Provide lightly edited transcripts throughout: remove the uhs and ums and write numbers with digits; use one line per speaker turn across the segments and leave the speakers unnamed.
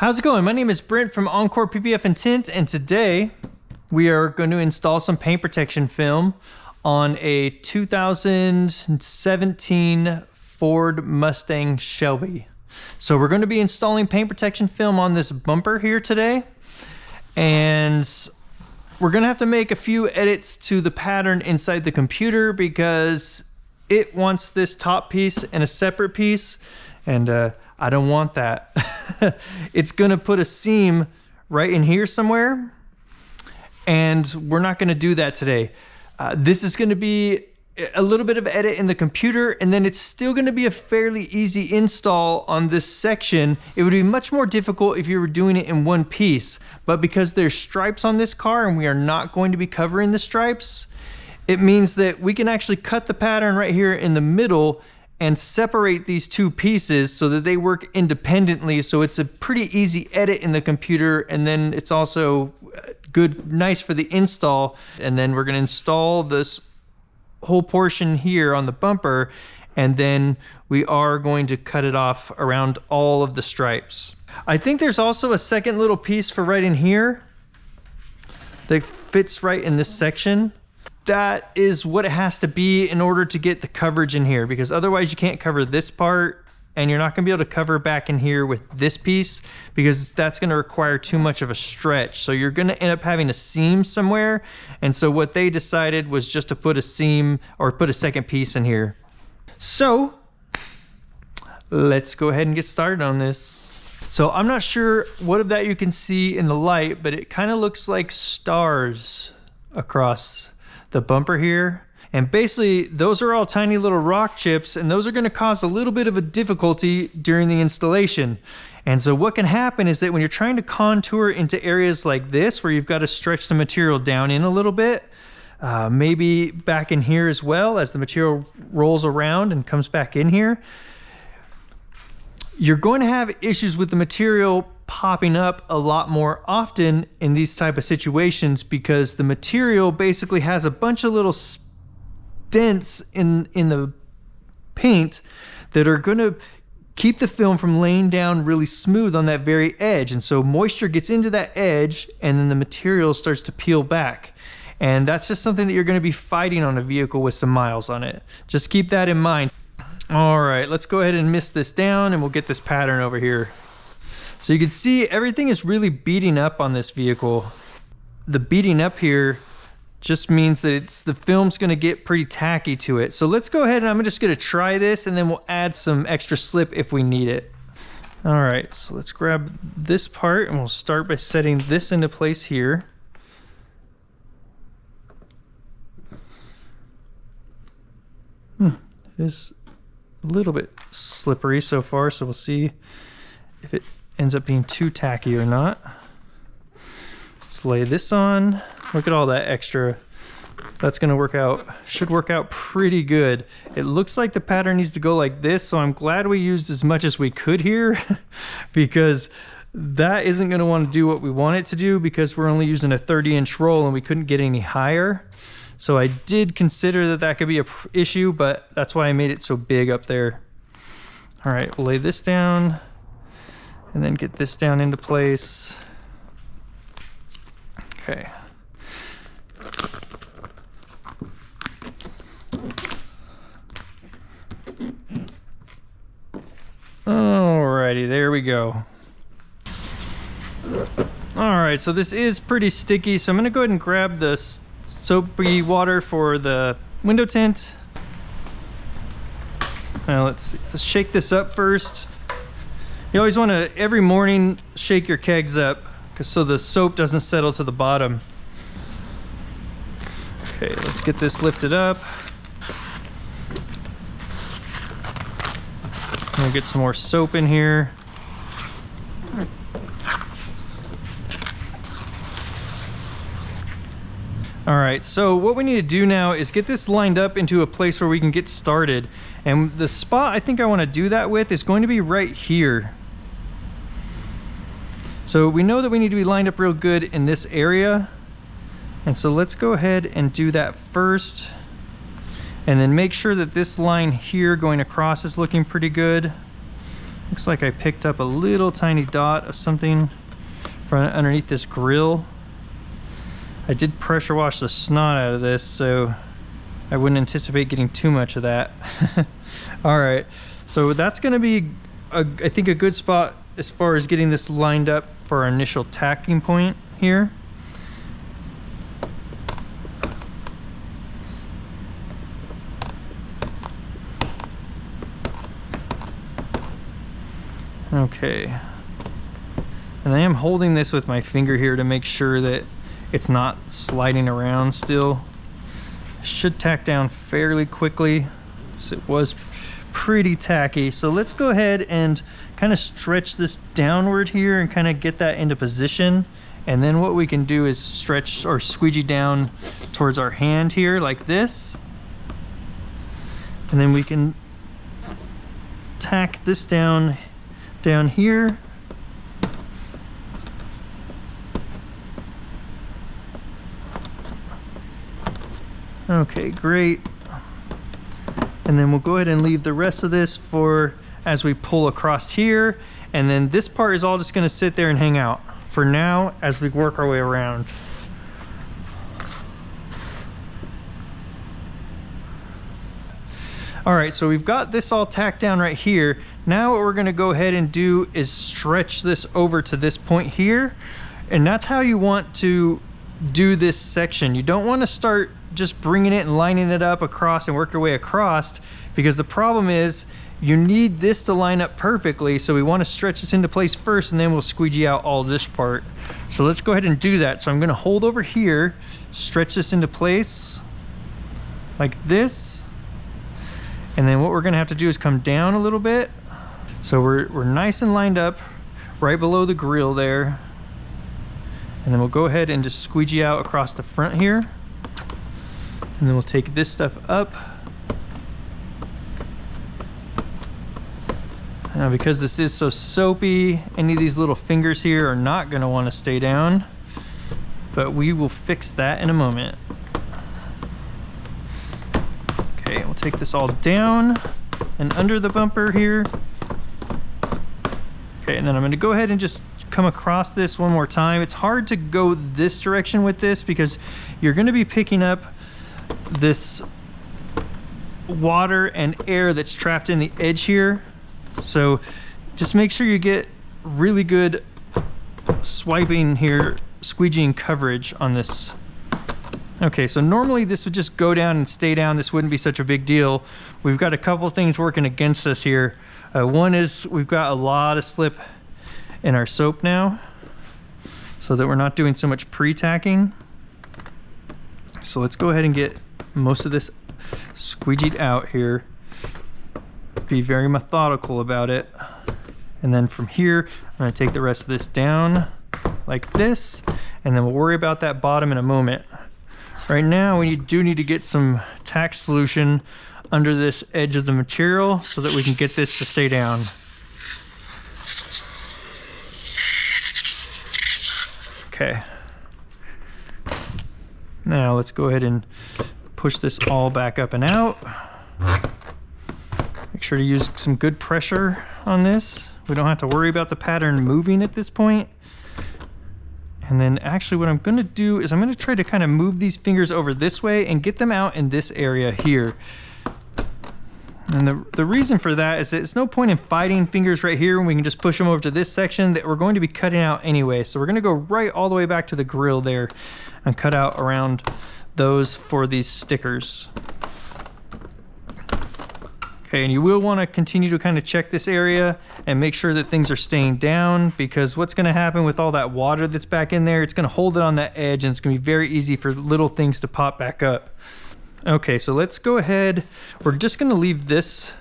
How's it going? My name is Brent from Encore PPF and Tint, and today we are going to install some paint protection film on a 2017 Ford Mustang Shelby. So we're going to be installing paint protection film on this bumper here today, and we're going to have to make a few edits to the pattern inside the computer because it wants this top piece and a separate piece, and I don't want that. It's gonna put a seam right in here somewhere, and we're not gonna do that today. This is gonna be a little bit of edit in the computer, and then it's still gonna be a fairly easy install on this section. It would be much more difficult if you were doing it in one piece, but because there's stripes on this car and we are not going to be covering the stripes, it means that we can actually cut the pattern right here in the middle and separate these two pieces so that they work independently. So it's a pretty easy edit in the computer, and then it's also nice for the install. And then we're gonna install this whole portion here on the bumper, and then we are going to cut it off around all of the stripes. I think there's also a second little piece for right in here that fits right in this section. That is what it has to be in order to get the coverage in here, because otherwise you can't cover this part, and you're not gonna be able to cover back in here with this piece because that's gonna require too much of a stretch. So you're gonna end up having a seam somewhere. And so what they decided was just to put a seam or put a second piece in here. So let's go ahead and get started on this. So I'm not sure what of that you can see in the light, but it kind of looks like stars across the bumper here. And basically those are all tiny little rock chips, and those are going to cause a little bit of a difficulty during the installation. And so what can happen is that when you're trying to contour into areas like this where you've got to stretch the material down in a little bit, maybe back in here as well as the material rolls around and comes back in here, you're going to have issues with the material popping up a lot more often in these type of situations, because the material basically has a bunch of little dents in the paint that are going to keep the film from laying down really smooth on that very edge. And so moisture gets into that edge, and then the material starts to peel back. And that's just something that you're going to be fighting on a vehicle with some miles on it. Just keep that in mind. All right, let's go ahead and mist this down, and we'll get this pattern over here. So you can see everything is really beating up on this vehicle. The beating up here just means that the film's gonna get pretty tacky to it. So let's go ahead, and I'm just gonna try this, and then we'll add some extra slip if we need it. All right, so let's grab this part, and we'll start by setting this into place here. It is a little bit slippery so far, so we'll see if it ends up being too tacky or not. Let's lay this on. Look at all that extra. That's gonna work out, should work out pretty good. It looks like the pattern needs to go like this, so I'm glad we used as much as we could here because that isn't gonna want to do what we want it to do, because we're only using a 30-inch roll and we couldn't get any higher. So I did consider that that could be an issue, but that's why I made it so big up there. All right, we'll lay this down and then get this down into place. Okay. Alrighty, there we go. Alright, so this is pretty sticky, so I'm gonna go ahead and grab the soapy water for the window tint. Now let's shake this up first. You always want to, every morning, shake your kegs up so the soap doesn't settle to the bottom. Okay, let's get this lifted up. We'll get some more soap in here. All right, so what we need to do now is get this lined up into a place where we can get started. And the spot I think I want to do that with is going to be right here. So we know that we need to be lined up real good in this area. And so let's go ahead and do that first. And then make sure that this line here going across is looking pretty good. Looks like I picked up a little tiny dot of something from underneath this grill. I did pressure wash the snot out of this, so I wouldn't anticipate getting too much of that. All right, so that's gonna be, I think, a good spot as far as getting this lined up for our initial tacking point here. Okay, and I am holding this with my finger here to make sure that it's not sliding around still. Should tack down fairly quickly, so it was pretty tacky. So let's go ahead and kind of stretch this downward here and kind of get that into position. And then what we can do is stretch or squeegee down towards our hand here like this. And then we can tack this down here. Okay, great. And then we'll go ahead and leave the rest of this for as we pull across here. And then this part is all just gonna sit there and hang out for now as we work our way around. All right, so we've got this all tacked down right here. Now what we're gonna go ahead and do is stretch this over to this point here. And that's how you want to do this section. You don't wanna start just bringing it and lining it up across and work your way across, because the problem is you need this to line up perfectly. So we wanna stretch this into place first, and then we'll squeegee out all this part. So let's go ahead and do that. So I'm gonna hold over here, stretch this into place like this. And then what we're gonna have to do is come down a little bit. So we're nice and lined up right below the grill there. And then we'll go ahead and just squeegee out across the front here. And then we'll take this stuff up. Now, because this is so soapy, any of these little fingers here are not gonna wanna stay down, but we will fix that in a moment. Okay, we'll take this all down and under the bumper here. Okay, and then I'm gonna go ahead and just come across this one more time. It's hard to go this direction with this because you're gonna be picking up this water and air that's trapped in the edge here. So just make sure you get really good swiping here, squeegeeing coverage on this. Okay, so normally this would just go down and stay down. This wouldn't be such a big deal. We've got a couple things working against us here. One is we've got a lot of slip in our soap now, so that we're not doing so much pre-tacking. So let's go ahead and get most of this squeegeed out here. Be very methodical about it. And then from here, I'm gonna take the rest of this down like this, and then we'll worry about that bottom in a moment. Right now, we do need to get some tack solution under this edge of the material so that we can get this to stay down. Okay. Now let's go ahead and push this all back up and out. Make sure to use some good pressure on this. We don't have to worry about the pattern moving at this point. And then actually what I'm gonna do is I'm gonna try to kind of move these fingers over this way and get them out in this area here. And the reason for that is that it's no point in fighting fingers right here when we can just push them over to this section that we're going to be cutting out anyway. So we're gonna go right all the way back to the grill there and cut out around those for these stickers. Okay, and you will want to continue to kind of check this area and make sure that things are staying down, because what's going to happen with all that water that's back in there, it's going to hold it on that edge, and it's going to be very easy for little things to pop back up. Okay, so let's go ahead. We're just going to leave this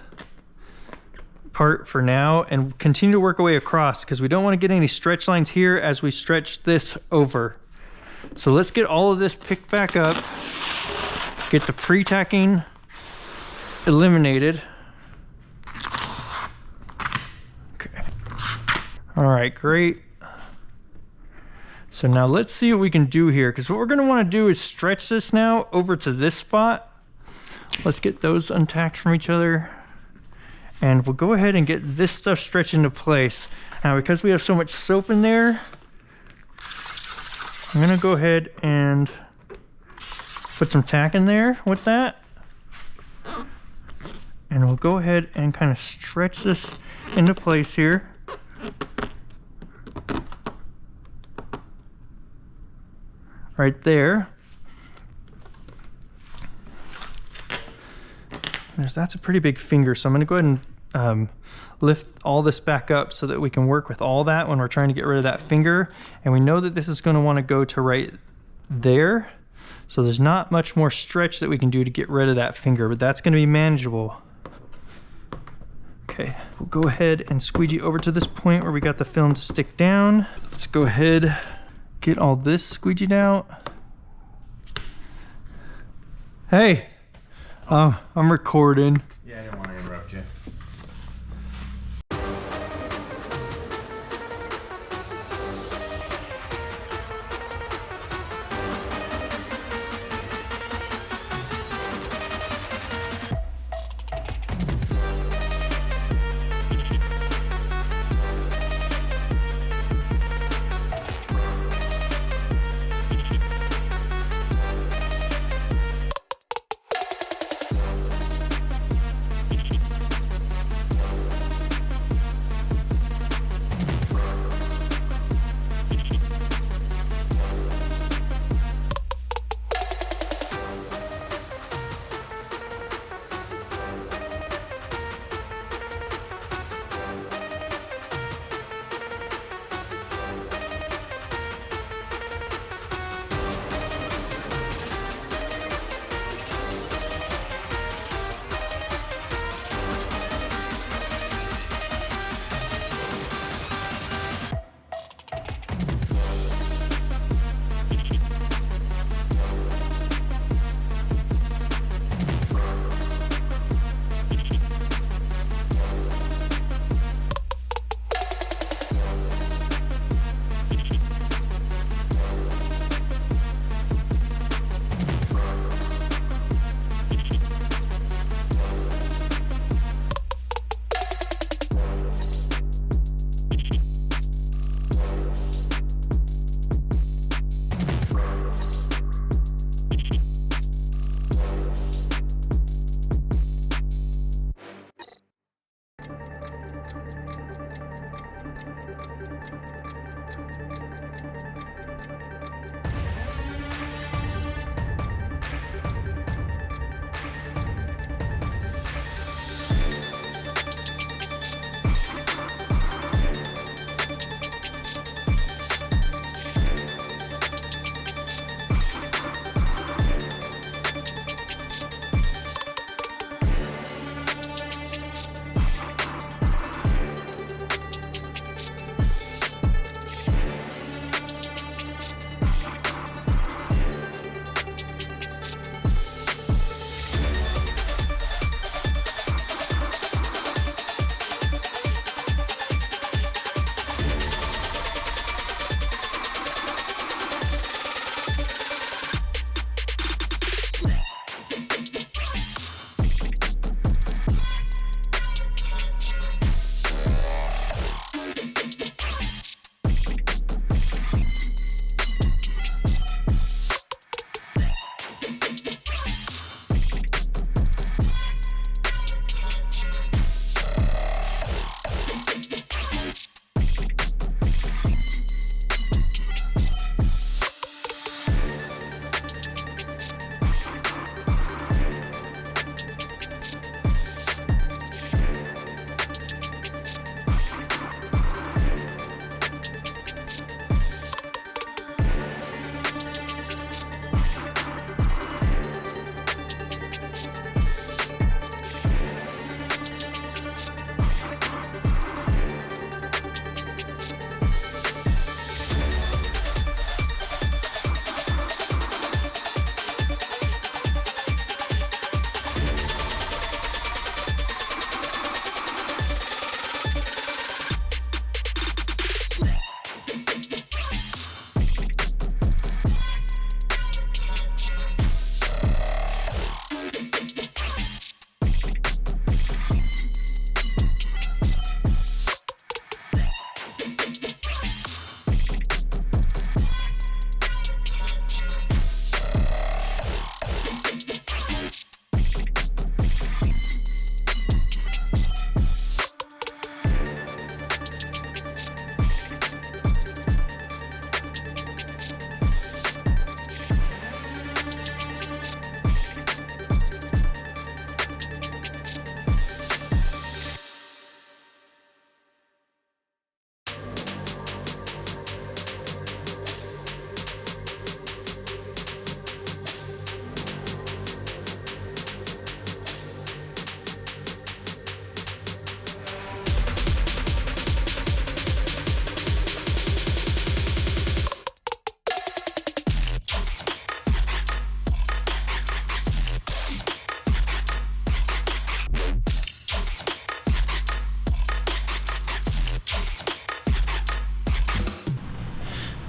part for now and continue to work our way across, because we don't want to get any stretch lines here as we stretch this over. So let's get all of this picked back up, get the pre-tacking eliminated. All right, great. So now let's see what we can do here, because what we're gonna wanna do is stretch this now over to this spot. Let's get those untacked from each other. And we'll go ahead and get this stuff stretched into place. Now, because we have so much soap in there, I'm gonna go ahead and put some tack in there with that. And we'll go ahead and kind of stretch this into place here. Right there. That's a pretty big finger, so I'm gonna go ahead and lift all this back up so that we can work with all that when we're trying to get rid of that finger. And we know that this is gonna wanna go to right there. So there's not much more stretch that we can do to get rid of that finger, but that's gonna be manageable. Okay, we'll go ahead and squeegee over to this point where we got the film to stick down. Let's go ahead, get all this squeegeed out. Hey, I'm recording.
Yeah, I didn't want to interrupt you.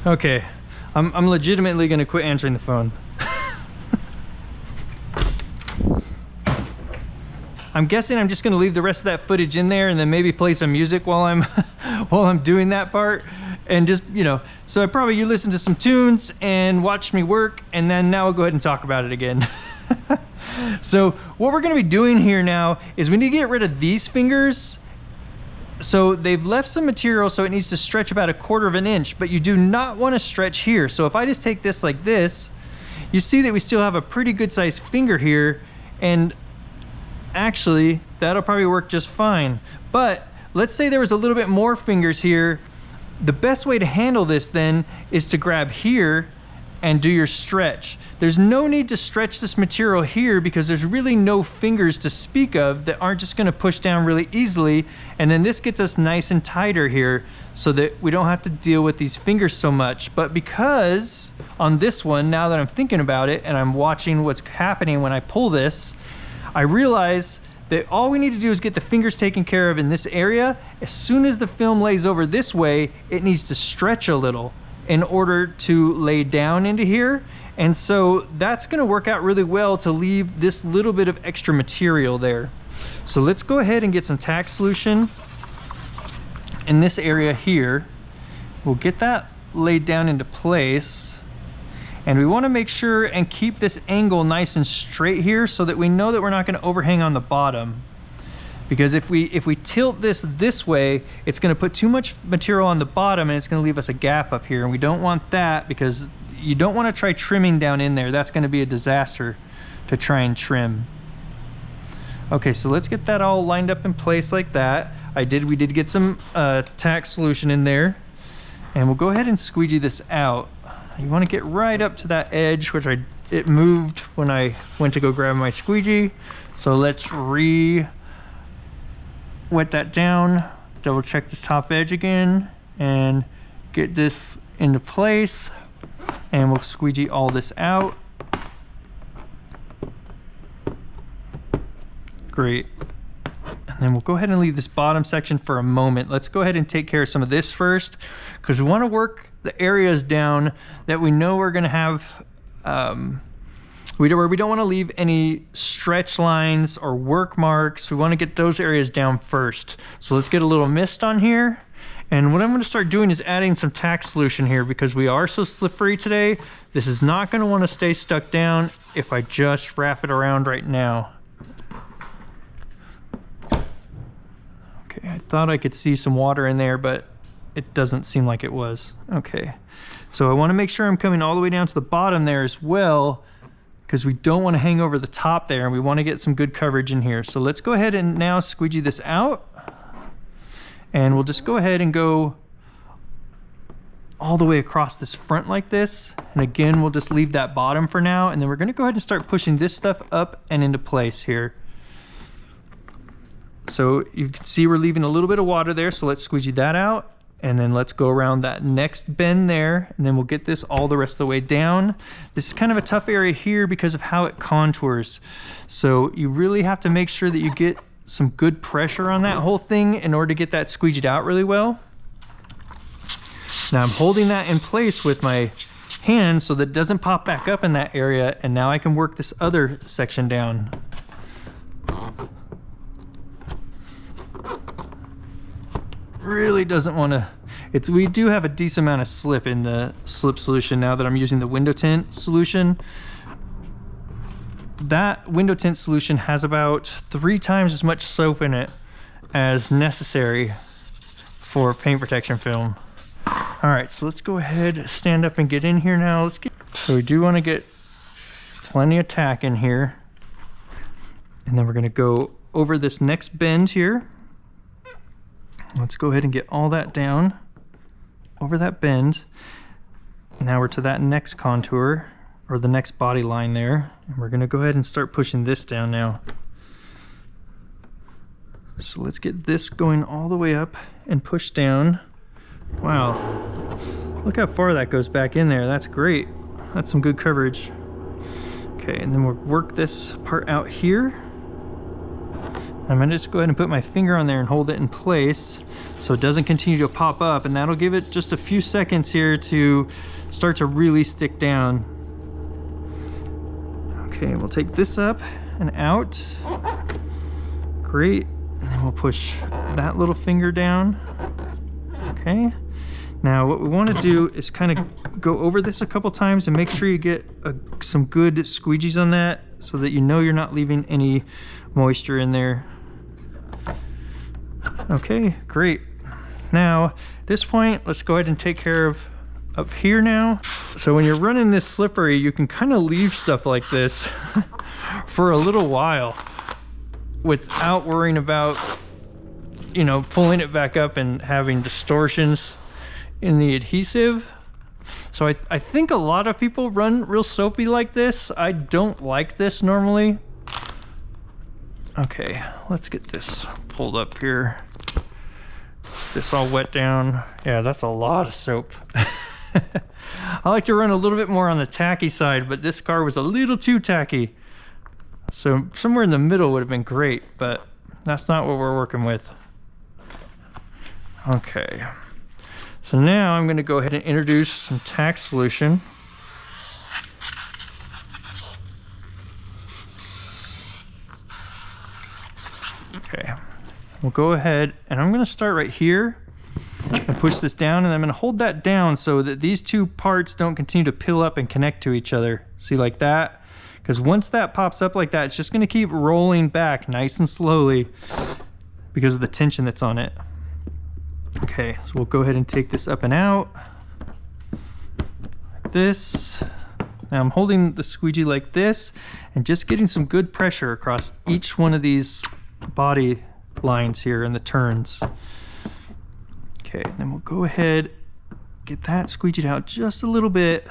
Okay, I'm legitimately gonna quit answering the phone. I'm guessing I'm just gonna leave the rest of that footage in there and then maybe play some music while I'm while I'm doing that part, and just, you know, so you listen to some tunes and watch me work, and then now we'll go ahead and talk about it again. So what we're gonna be doing here now is we need to get rid of these fingers. So they've left some material, so it needs to stretch about 1/4 of an inch, but you do not want to stretch here. So if I just take this like this, you see that we still have a pretty good sized finger here, and actually that'll probably work just fine. But let's say there was a little bit more fingers here. The best way to handle this then is to grab here and do your stretch. There's no need to stretch this material here because there's really no fingers to speak of that aren't just gonna push down really easily. And then this gets us nice and tighter here so that we don't have to deal with these fingers so much. But because on this one, now that I'm thinking about it and I'm watching what's happening when I pull this, I realize that all we need to do is get the fingers taken care of in this area. As soon as the film lays over this way, it needs to stretch a little in order to lay down into here. And so that's gonna work out really well to leave this little bit of extra material there. So let's go ahead and get some tack solution in this area here. We'll get that laid down into place. And we wanna make sure and keep this angle nice and straight here so that we know that we're not gonna overhang on the bottom. Because if we tilt this way, it's gonna put too much material on the bottom and it's gonna leave us a gap up here. And we don't want that, because you don't wanna try trimming down in there. That's gonna be a disaster to try and trim. Okay, so let's get that all lined up in place like that. We did get some tack solution in there. And we'll go ahead and squeegee this out. You wanna get right up to that edge, which it moved when I went to go grab my squeegee. So let's wet that down, double check this top edge again, and get this into place. And we'll squeegee all this out. Great. And then we'll go ahead and leave this bottom section for a moment. Let's go ahead and take care of some of this first, because we want to work the areas down that we know we're going to have where we don't want to leave any stretch lines or work marks. We want to get those areas down first. So let's get a little mist on here. And what I'm going to start doing is adding some tack solution here, because we are so slippery today. This is not going to want to stay stuck down if I just wrap it around right now. Okay, I thought I could see some water in there, but it doesn't seem like it was. Okay, so I want to make sure I'm coming all the way down to the bottom there as well, because we don't want to hang over the top there, and we want to get some good coverage in here. So let's go ahead and now squeegee this out, and we'll just go ahead and go all the way across this front like this. And again, we'll just leave that bottom for now, and then we're going to go ahead and start pushing this stuff up and into place here. So you can see we're leaving a little bit of water there, so let's squeegee that out. And then let's go around that next bend there, and then we'll get this all the rest of the way down. This is kind of a tough area here because of how it contours. So you really have to make sure that you get some good pressure on that whole thing in order to get that squeegeed out really well. Now I'm holding that in place with my hand so that it doesn't pop back up in that area, and now I can work this other section down. Really doesn't want to, we do have a decent amount of slip in the slip solution now that I'm using the window tint solution. That window tint solution has about 3 times as much soap in it as necessary for paint protection film. All right, so let's go ahead, stand up and get in here now. So we do want to get plenty of tack in here. And then we're going to go over this next bend here. Let's go ahead and get all that down over that bend. Now we're to that next contour, or the next body line there. And we're gonna go ahead and start pushing this down now. So let's get this going all the way up and push down. Wow, look how far that goes back in there. That's great. That's some good coverage. Okay, and then we'll work this part out here. I'm gonna just go ahead and put my finger on there and hold it in place so it doesn't continue to pop up, and that'll give it just a few seconds here to start to really stick down. Okay, we'll take this up and out. Great, and then we'll push that little finger down. Okay, now what we want to do is kind of go over this a couple times and make sure you get some good squeegees on that so that you know you're not leaving any moisture in there. Okay, great. Now, at this point, let's go ahead and take care of up here now. So when you're running this slippery, you can kind of leave stuff like this for a little while without worrying about, you know, pulling it back up and having distortions in the adhesive. So I think a lot of people run real soapy like this. I don't like this normally. Okay, let's get this pulled up here. This all wet down. Yeah, that's a lot of soap. I like to run a little bit more on the tacky side, but this car was a little too tacky. So somewhere in the middle would have been great, but that's not what we're working with. Okay. So now I'm going to go ahead and introduce some tack solution. Okay. We'll go ahead and I'm going to start right here and push this down, and I'm going to hold that down so that these two parts don't continue to peel up and connect to each other. See, like that? Because once that pops up like that, it's just going to keep rolling back nice and slowly because of the tension that's on it. Okay, so we'll go ahead and take this up and out like this. Now I'm holding the squeegee like this and just getting some good pressure across each one of these body lines here and the turns. Okay, then we'll go ahead, get that squeegeed out just a little bit,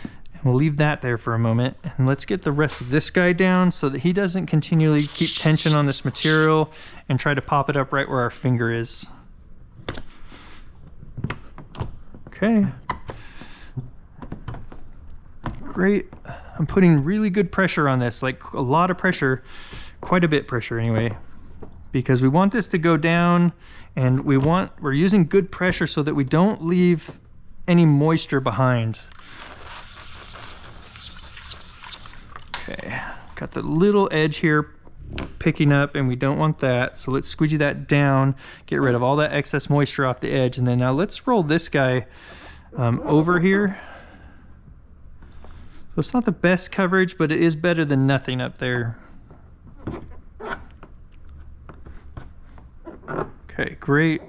and we'll leave that there for a moment. And let's get the rest of this guy down so that he doesn't continually keep tension on this material and try to pop it up right where our finger is. Okay. Great. I'm putting really good pressure on this, like a lot of pressure, quite a bit pressure anyway, because we want this to go down, and we're using good pressure so that we don't leave any moisture behind. Okay, got the little edge here picking up, and we don't want that, so let's squeegee that down, get rid of all that excess moisture off the edge, and then now let's roll this guy over here. So it's not the best coverage, but it is better than nothing up there. Okay, great.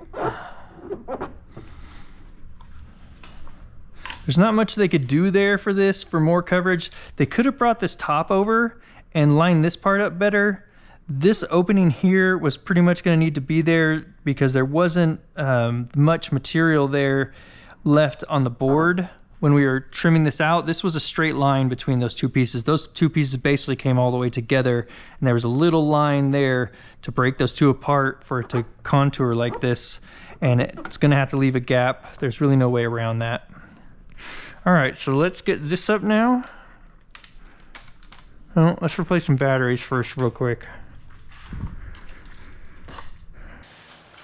There's not much they could do there for this for more coverage. They could have brought this top over and lined this part up better. This opening here was pretty much going to need to be there because there wasn't much material there left on the board when we were trimming this out. This was a straight line between those two pieces. Those two pieces basically came all the way together, and there was a little line there to break those two apart for it to contour like this, and it's gonna have to leave a gap. There's really no way around that. All right, so let's get this up now. Oh, let's replace some batteries first real quick.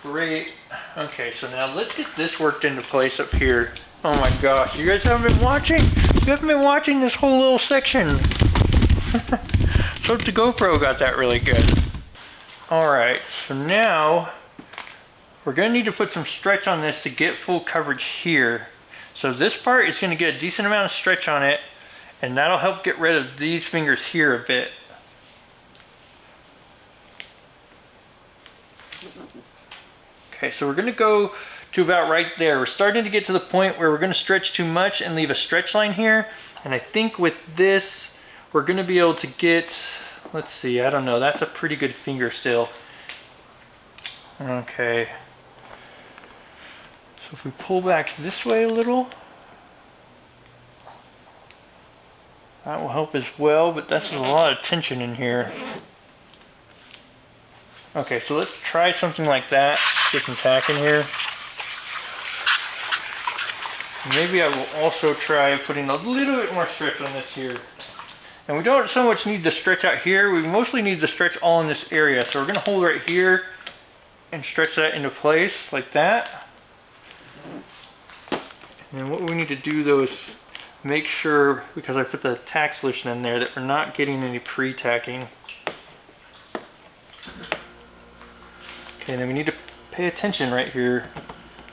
Great. Okay, so now let's get this worked into place up here. Oh my gosh, you guys haven't been watching? You haven't been watching this whole little section. So the GoPro got that really good. Alright, so now we're going to need to put some stretch on this to get full coverage here. So this part is going to get a decent amount of stretch on it, and that'll help get rid of these fingers here a bit. Okay, so we're going to go to about right there. We're starting to get to the point where we're going to stretch too much and leave a stretch line here. And I think with this, we're going to be able to get, let's see, I don't know, that's a pretty good finger still. Okay. So if we pull back this way a little, that will help as well, but that's a lot of tension in here. Okay, so let's try something like that. Get some tack in here. Maybe I will also try putting a little bit more stretch on this here. And we don't so much need the stretch out here, we mostly need the stretch all in this area. So we're going to hold right here and stretch that into place like that. And then what we need to do though is make sure, because I put the tack solution in there, that we're not getting any pre-tacking. Okay, then we need to pay attention right here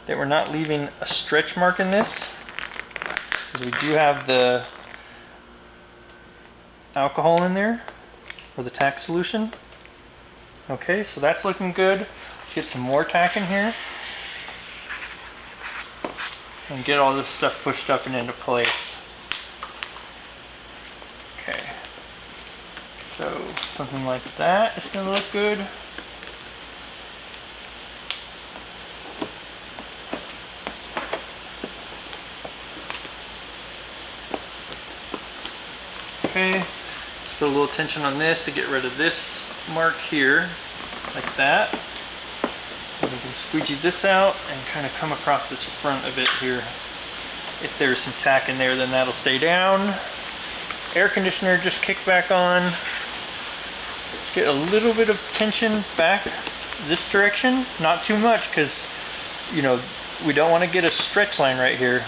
that we're not leaving a stretch mark in this, because we do have the alcohol in there, or the tack solution. Okay, so that's looking good. Let's get some more tack in here and get all this stuff pushed up and into place. Okay, so something like that is going to look good. Okay, let's put a little tension on this to get rid of this mark here, like that. And we can squeegee this out and kind of come across this front of it here. If there's some tack in there, then that'll stay down. Air conditioner just kicked back on. Let's get a little bit of tension back this direction. Not too much, because, you know, we don't want to get a stretch line right here.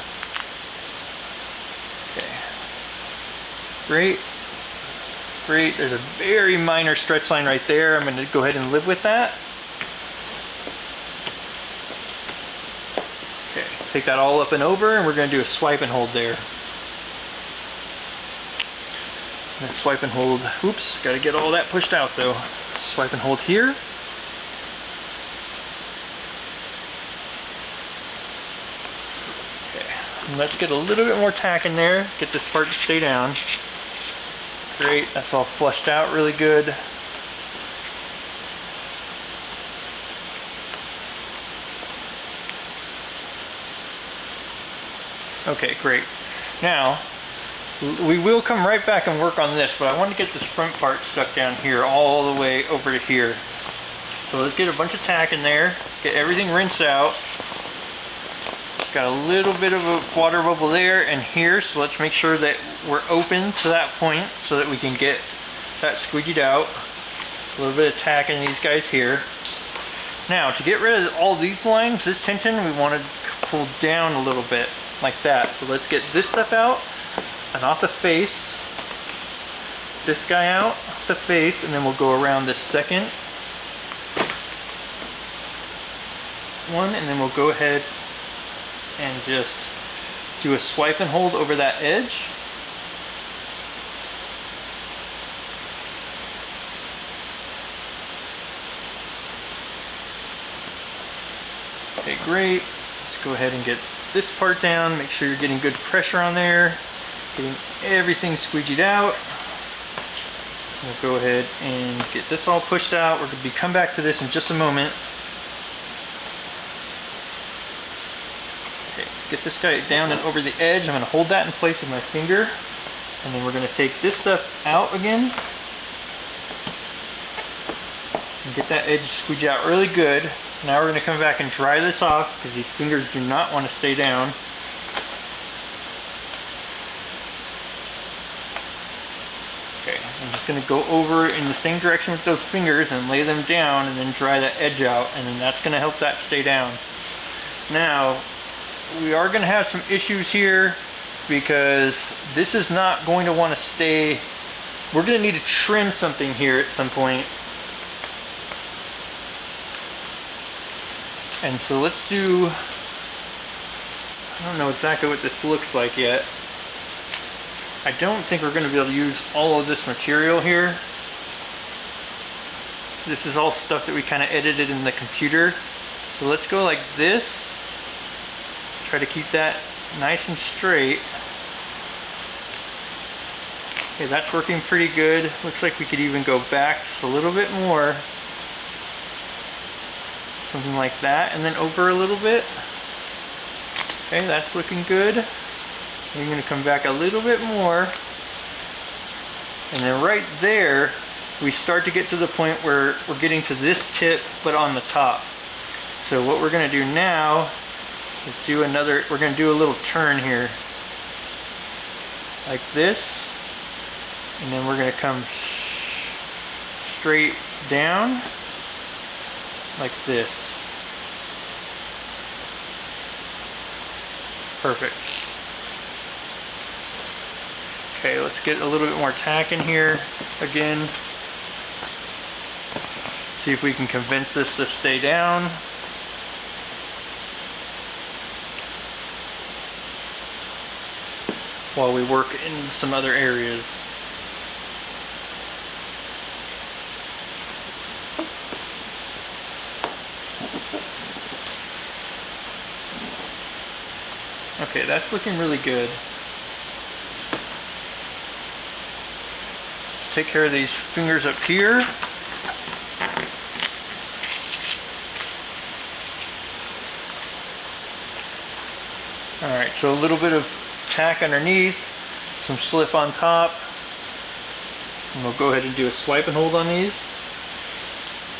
Okay. Great. Great. There's a very minor stretch line right there. I'm going to go ahead and live with that. Okay. Take that all up and over, and we're going to do a swipe and hold there. And swipe and hold. Oops. Got to get all that pushed out though. Swipe and hold here. Okay. And let's get a little bit more tack in there. Get this part to stay down. Great, that's all flushed out really good. Okay, great. Now, we will come right back and work on this, but I want to get this front part stuck down here all the way over to here. So let's get a bunch of tack in there, get everything rinsed out. Got a little bit of a water bubble there and here, so let's make sure that we're open to that point so that we can get that squeegeed out. A little bit of tack in these guys here. Now, to get rid of all these lines, this tension, we want to pull down a little bit like that. So let's get this stuff out and off the face. This guy out, off the face, and then we'll go around this second one, and then we'll go ahead and just do a swipe and hold over that edge. Okay, great. Let's go ahead and get this part down. Make sure you're getting good pressure on there. Getting everything squeegeed out. We'll go ahead and get this all pushed out. We're going to come back to this in just a moment. Get this guy down and over the edge. I'm going to hold that in place with my finger, and then we're going to take this stuff out again and get that edge squeeged out really good. Now we're going to come back and dry this off, because these fingers do not want to stay down. Okay, I'm just going to go over in the same direction with those fingers and lay them down, and then dry that edge out, and then that's going to help that stay down. Now, we are going to have some issues here, because this is not going to want to stay. We're going to need to trim something here at some point. And so let's do, I don't know exactly what this looks like yet. I don't think we're going to be able to use all of this material here. This is all stuff that we kind of edited in the computer. So let's go like this. Try to keep that nice and straight. Okay, that's working pretty good. Looks like we could even go back just a little bit more. Something like that, and then over a little bit. Okay, that's looking good. I'm going to come back a little bit more. And then right there, we start to get to the point where we're getting to this tip, but on the top. So what we're going to do now is do another, we're going to do a little turn here. Like this. And then we're going to come straight down. like this. Perfect. Okay, let's get a little bit more tack in here again. See if we can convince this to stay down. While we work in some other areas. Okay, that's looking really good. Let's take care of these fingers up here. Alright, so a little bit of tack underneath, some slip on top, and we'll go ahead and do a swipe and hold on these.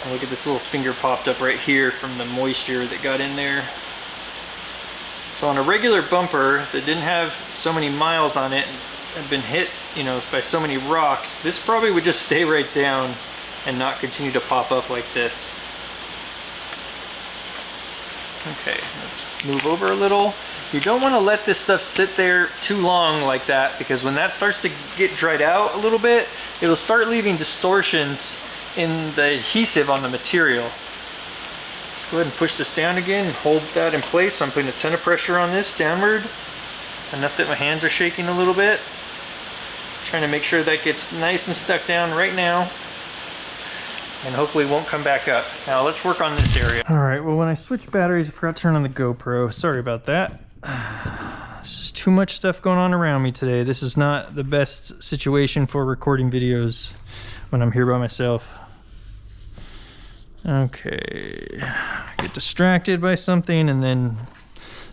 And look at this little finger popped up right here from the moisture that got in there. So on a regular bumper that didn't have so many miles on it and had been hit, you know, by so many rocks, this probably would just stay right down and not continue to pop up like this. Okay, let's move over a little. You don't want to let this stuff sit there too long like that, because when that starts to get dried out a little bit, it'll start leaving distortions in the adhesive on the material. Let's go ahead and push this down again and hold that in place. So I'm putting a ton of pressure on this downward, enough that my hands are shaking a little bit. Trying to make sure that gets nice and stuck down right now, and hopefully won't come back up. Now let's work on this area. All right, well, when I switched batteries, I forgot to turn on the GoPro. Sorry about that. There's just too much stuff going on around me today. This is not the best situation for recording videos when I'm here by myself. Okay, I get distracted by something and then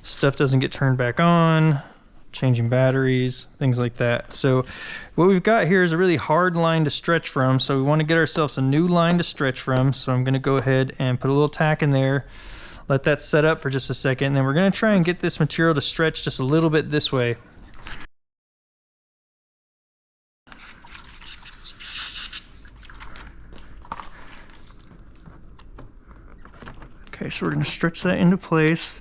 stuff doesn't get turned back on. Changing batteries, things like that. So what we've got here is a really hard line to stretch from, so we want to get ourselves a new line to stretch from. So I'm going to go ahead and put a little tack in there, let that set up for just a second, and then we're going to try and get this material to stretch just a little bit this way. Okay, so we're going to stretch that into place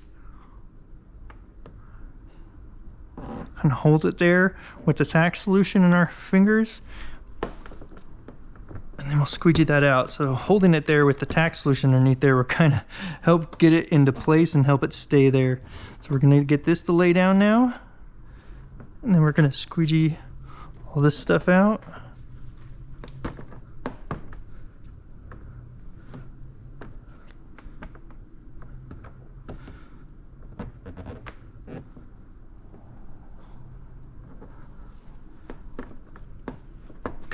and hold it there with the tack solution in our fingers, and then we'll squeegee that out. So holding it there with the tack solution underneath there will kind of help get it into place and help it stay there. So we're going to get this to lay down now, and then we're going to squeegee all this stuff out.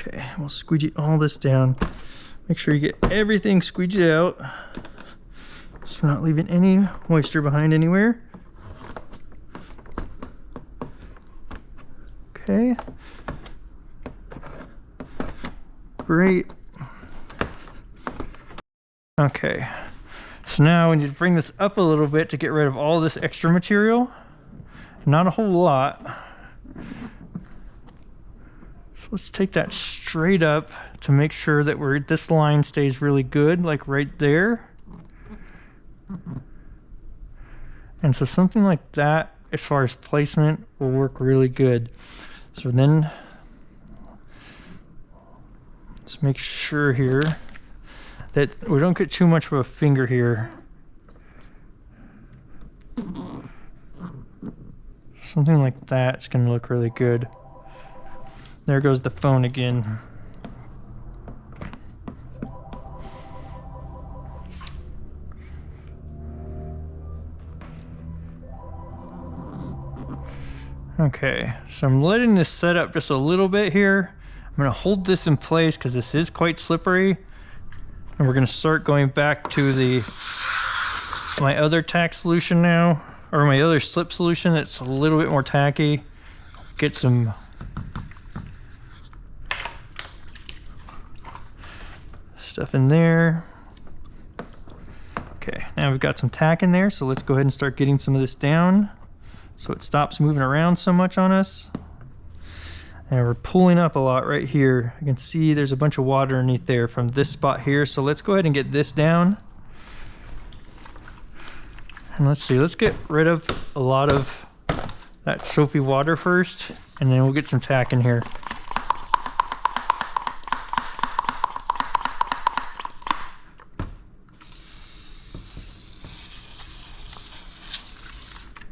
Okay, we'll squeegee all this down. Make sure you get everything squeegeed out, so we're not leaving any moisture behind anywhere. Okay. Great. Okay, so now we need to bring this up a little bit to get rid of all this extra material. Not a whole lot. Let's take that straight up to make sure that this line stays really good, like right there. And so something like that, as far as placement, will work really good. So then let's make sure here that we don't get too much of a finger here. Something like that is going to look really good. There goes the phone again. Okay, so I'm letting this set up just a little bit here. I'm going to hold this in place because this is quite slippery. And we're going to start going back to my other tack solution now, or my other slip solution that's a little bit more tacky. Get some stuff in there. Okay, now we've got some tack in there, so let's go ahead and start getting some of this down so it stops moving around so much on us. And we're pulling up a lot right here. You can see there's a bunch of water underneath there from this spot here, so let's go ahead and get this down. And let's see, let's get rid of a lot of that soapy water first, and then we'll get some tack in here.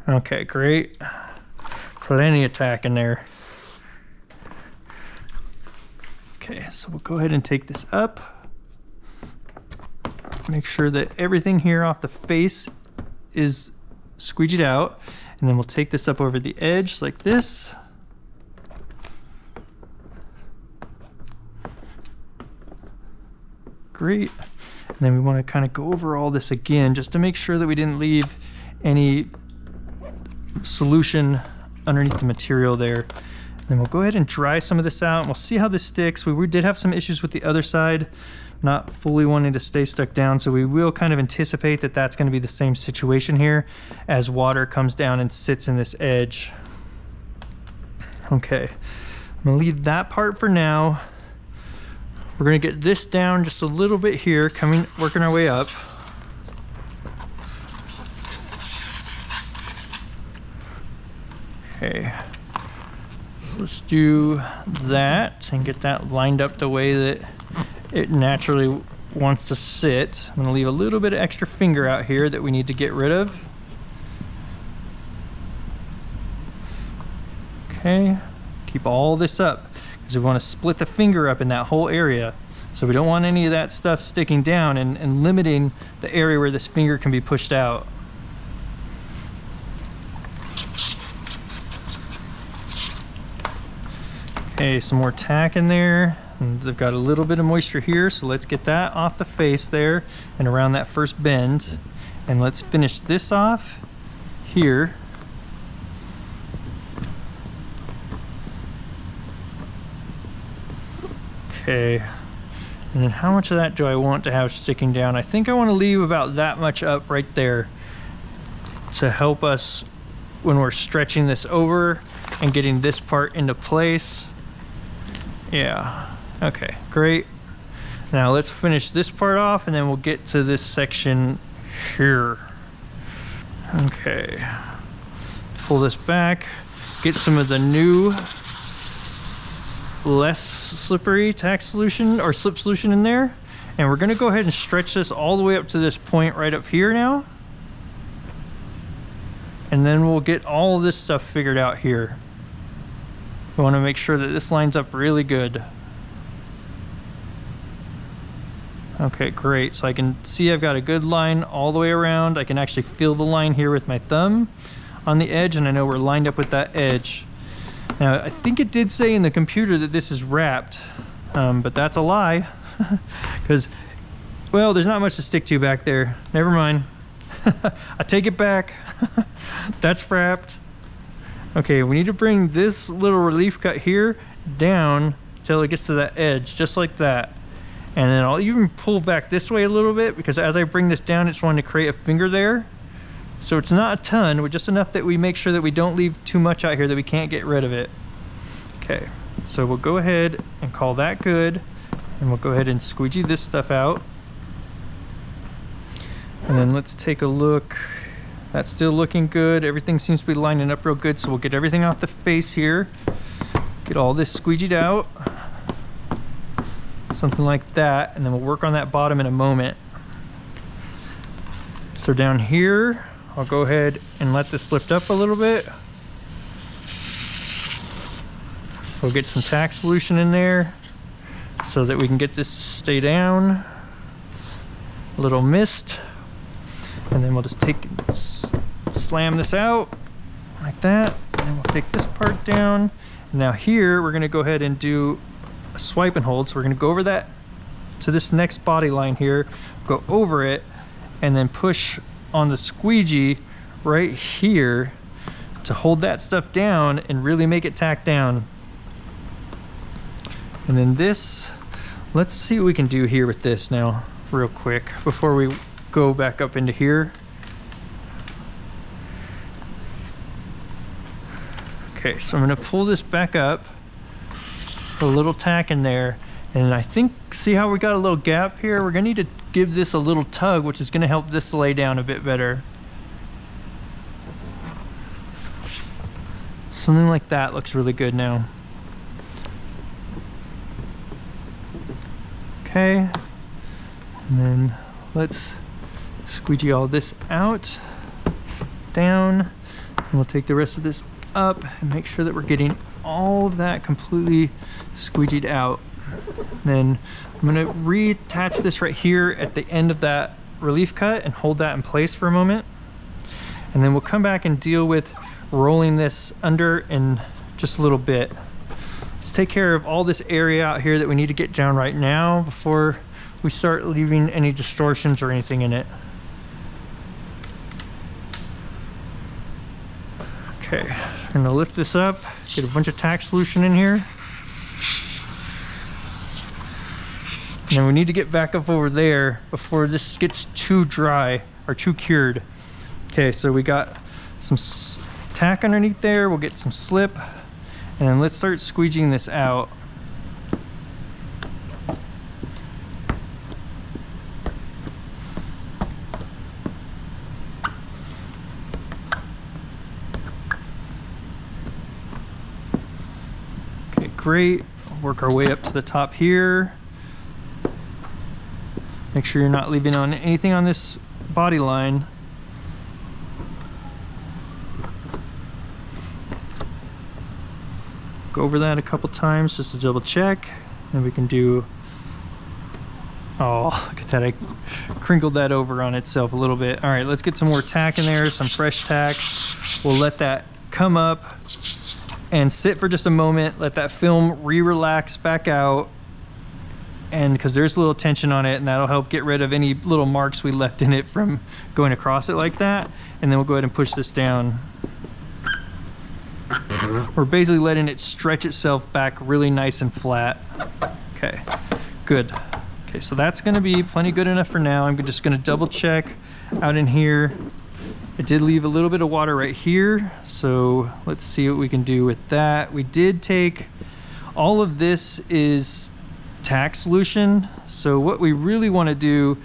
Okay, great. Plenty of tack in there. Okay, so we'll go ahead and take this up. Make sure that everything here off the face is squeegeed out. And then we'll take this up over the edge like this. Great. And then we want to kind of go over all this again just to make sure that we didn't leave any solution underneath the material there. And then we'll go ahead and dry some of this out, and we'll see how this sticks. We did have some issues with the other side, not fully wanting to stay stuck down, so we will kind of anticipate that that's going to be the same situation here as water comes down and sits in this edge. Okay, I'm going to leave that part for now. We're going to get this down just a little bit here, working our way up. Okay, let's do that and get that lined up the way that it naturally wants to sit. I'm going to leave a little bit of extra finger out here that we need to get rid of. Okay, keep all this up because we want to split the finger up in that whole area. So we don't want any of that stuff sticking down and limiting the area where this finger can be pushed out. Okay, some more tack in there. And they've got a little bit of moisture here, so let's get that off the face there and around that first bend. And let's finish this off here. Okay, and then how much of that do I want to have sticking down? I think I want to leave about that much up right there to help us when we're stretching this over and getting this part into place. Yeah, okay, great. Now let's finish this part off and then we'll get to this section here. Okay, pull this back, get some of the new less slippery tack solution or slip solution in there, and we're going to go ahead and stretch this all the way up to this point right up here now, and then we'll get all of this stuff figured out here. We want to make sure that this lines up really good. Okay, great. So I can see I've got a good line all the way around. I can actually feel the line here with my thumb on the edge, and I know we're lined up with that edge. Now, I think it did say in the computer that this is wrapped, but that's a lie. Because, well, there's not much to stick to back there. Never mind. I take it back. That's wrapped. Okay, we need to bring this little relief cut here down till it gets to that edge, just like that. And then I'll even pull back this way a little bit, because as I bring this down, it's wanting to create a finger there. So it's not a ton, but just enough that we make sure that we don't leave too much out here that we can't get rid of it. Okay, so we'll go ahead and call that good, and we'll go ahead and squeegee this stuff out. And then let's take a look. That's still looking good. Everything seems to be lining up real good, so we'll get everything off the face here. Get all this squeegeed out. Something like that, and then we'll work on that bottom in a moment. So down here, I'll go ahead and let this lift up a little bit. We'll get some tack solution in there so that we can get this to stay down. A little mist. And then we'll just slam this out like that. And then we'll take this part down. And now here, we're gonna go ahead and do a swipe and hold. So we're gonna go over that to this next body line here, go over it, and then push on the squeegee right here to hold that stuff down and really make it tack down. And then this, let's see what we can do here with this now real quick before we go back up into here. Okay, so I'm going to pull this back up, put a little tack in there, and I think, see how we got a little gap here? We're going to need to give this a little tug, which is going to help this lay down a bit better. Something like that looks really good now. Okay, and then let's squeegee all this out, down, and we'll take the rest of this up and make sure that we're getting all of that completely squeegeed out. Then I'm gonna reattach this right here at the end of that relief cut and hold that in place for a moment. And then we'll come back and deal with rolling this under in just a little bit. Let's take care of all this area out here that we need to get down right now before we start leaving any distortions or anything in it. Okay, I'm gonna lift this up, get a bunch of tack solution in here. And then we need to get back up over there before this gets too dry or too cured. Okay, so we got some tack underneath there. We'll get some slip, and then let's start squeegeeing this out. Okay, great. Work our way up to the top here. Make sure you're not leaving on anything on this body line. Go over that a couple times just to double check. Then we can do, oh, look at that, I crinkled that over on itself a little bit. All right, let's get some more tack in there, some fresh tack. We'll let that come up and sit for just a moment, let that film re-relax back out. And because there's a little tension on it, and that'll help get rid of any little marks we left in it from going across it like that. And then we'll go ahead and push this down. We're basically letting it stretch itself back really nice and flat. Okay, good. Okay, so that's gonna be plenty good enough for now. I'm just gonna double check out in here. I did leave a little bit of water right here, so let's see what we can do with that. We did take, all of this is tack solution, so what we really want to do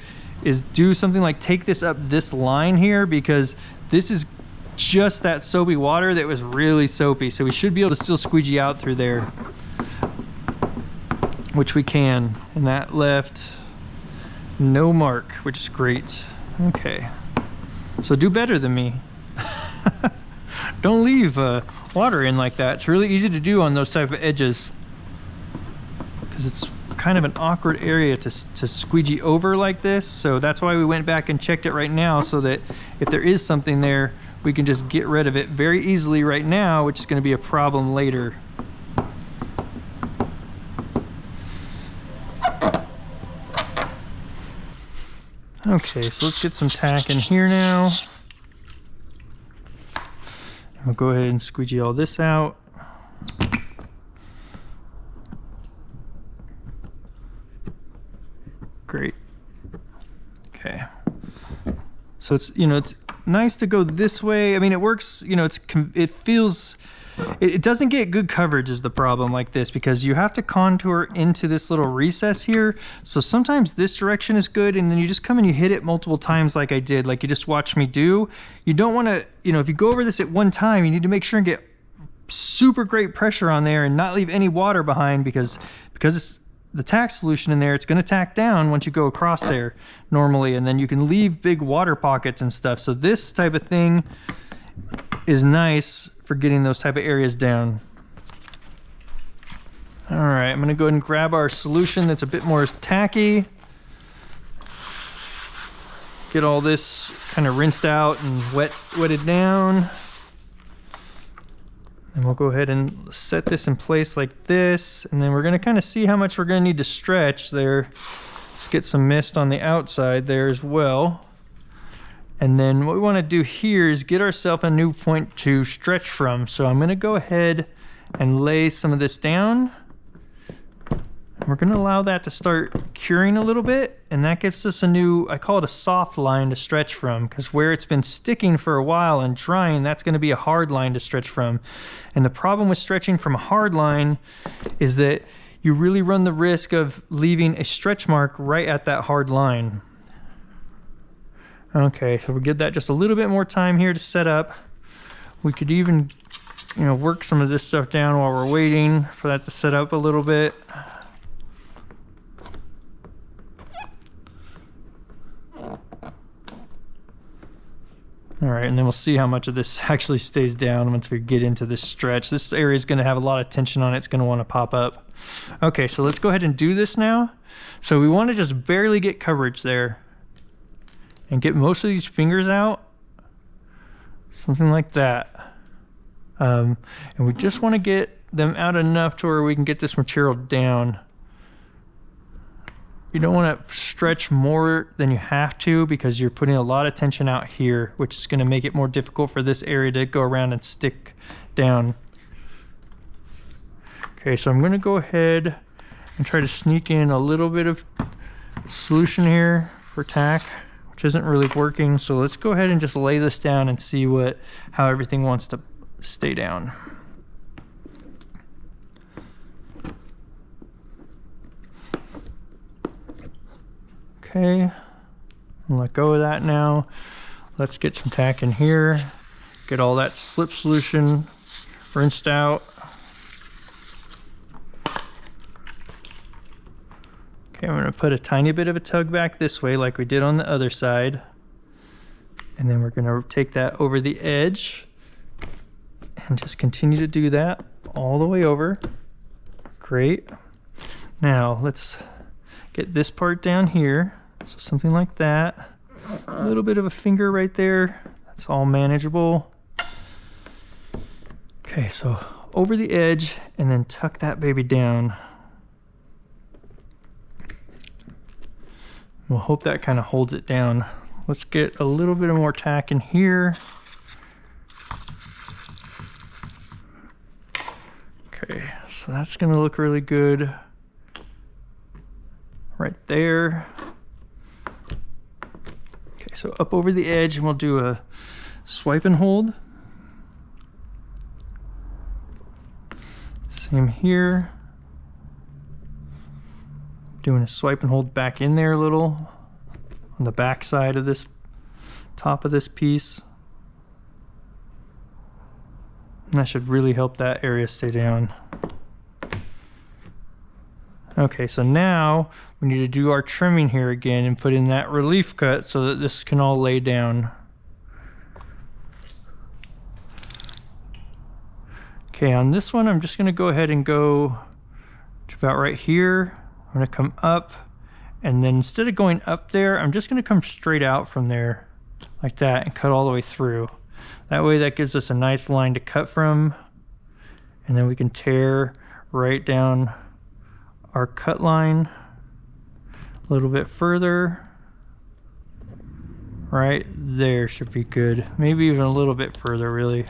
is do something like take this up this line here, because this is just that soapy water that was really soapy, so we should be able to still squeegee out through there, which we can. And that left no mark, which is great. Okay, so do better than me. Don't leave water in like that. It's really easy to do on those type of edges, because it's kind of an awkward area to squeegee over like this. So that's why we went back and checked it right now, so that if there is something there, we can just get rid of it very easily right now, which is going to be a problem later. Okay, so let's get some tack in here now. And we'll go ahead and squeegee all this out. Great. Okay. So it's, you know, it's nice to go this way. I mean, it works, you know, it feels, it doesn't get good coverage is the problem like this, because you have to contour into this little recess here. So sometimes this direction is good, and then you just come and you hit it multiple times like I did, like you just watched me do. You don't want to, you know, if you go over this at one time, you need to make sure and get super great pressure on there and not leave any water behind, because it's the tack solution in there, it's going to tack down once you go across there normally, and then you can leave big water pockets and stuff. So this type of thing is nice for getting those type of areas down. All right, I'm going to go ahead and grab our solution that's a bit more tacky. Get all this kind of rinsed out and wetted down. And we'll go ahead and set this in place like this, and then we're going to kind of see how much we're going to need to stretch there. Let's get some mist on the outside there as well. And then what we want to do here is get ourselves a new point to stretch from. So I'm going to go ahead and lay some of this down. We're going to allow that to start curing a little bit, and that gets us a new, I call it a soft line to stretch from, because where it's been sticking for a while and drying, that's going to be a hard line to stretch from. And the problem with stretching from a hard line is that you really run the risk of leaving a stretch mark right at that hard line. Okay, so we'll give that just a little bit more time here to set up. We could even you know, work some of this stuff down while we're waiting for that to set up a little bit. All right, and then we'll see how much of this actually stays down once we get into this stretch. This area is going to have a lot of tension on it. It's going to want to pop up. Okay, so let's go ahead and do this now. So we want to just barely get coverage there and get most of these fingers out. Something like that. And we just want to get them out enough to where we can get this material down. You don't want to stretch more than you have to because you're putting a lot of tension out here, which is going to make it more difficult for this area to go around and stick down. Okay, so I'm going to go ahead and try to sneak in a little bit of solution here for tack, which isn't really working. So let's go ahead and just lay this down and see how everything wants to stay down. Okay, I'll let go of that now. Let's get some tack in here, get all that slip solution rinsed out. Okay, I'm gonna put a tiny bit of a tug back this way like we did on the other side. And then we're gonna take that over the edge and just continue to do that all the way over. Great. Now let's get this part down here. So something like that. A little bit of a finger right there. That's all manageable. Okay, so over the edge and then tuck that baby down. We'll hope that kind of holds it down. Let's get a little bit more tack in here. Okay, so that's gonna look really good right there. Okay, so up over the edge, and we'll do a swipe and hold. Same here. Doing a swipe and hold back in there a little on the back side of this top of this piece. And that should really help that area stay down. Okay, so now we need to do our trimming here again and put in that relief cut so that this can all lay down. Okay, on this one, I'm just gonna go ahead and go to about right here. I'm gonna come up, and then instead of going up there, I'm just gonna come straight out from there like that and cut all the way through. That way that gives us a nice line to cut from, and then we can tear right down our cut line a little bit further. Right there should be good. Maybe even a little bit further, really.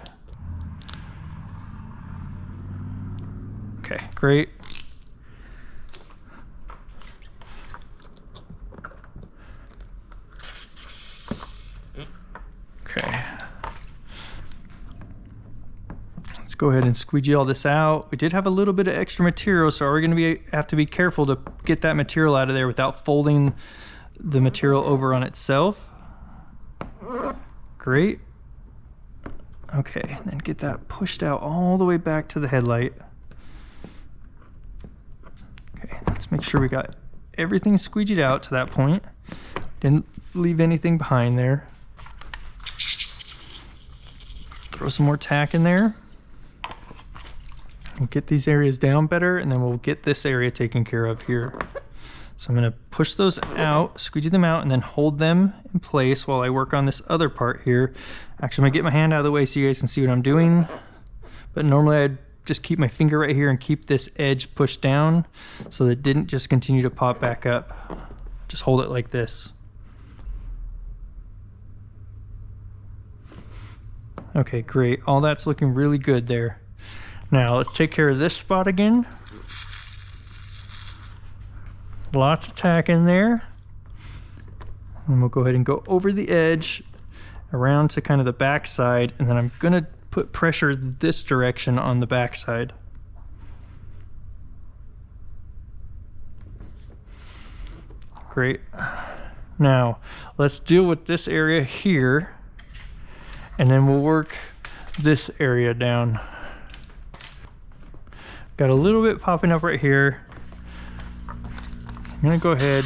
Okay, great. Okay. Let's go ahead and squeegee all this out. We did have a little bit of extra material, so we're going to have to be careful to get that material out of there without folding the material over on itself. Great. Okay, and then get that pushed out all the way back to the headlight. Okay, let's make sure we got everything squeegeed out to that point. Didn't leave anything behind there. Throw some more tack in there. We'll get these areas down better, and then we'll get this area taken care of here. So I'm going to push those out, squeegee them out, and then hold them in place while I work on this other part here. Actually, I'm going to get my hand out of the way so you guys can see what I'm doing. But normally I'd just keep my finger right here and keep this edge pushed down so that it didn't just continue to pop back up. Just hold it like this. Okay, great. All that's looking really good there. Now let's take care of this spot again. Lots of tack in there. And we'll go ahead and go over the edge around to kind of the back side, and then I'm gonna put pressure this direction on the back side. Great. Now let's deal with this area here, and then we'll work this area down. Got a little bit popping up right here. I'm gonna go ahead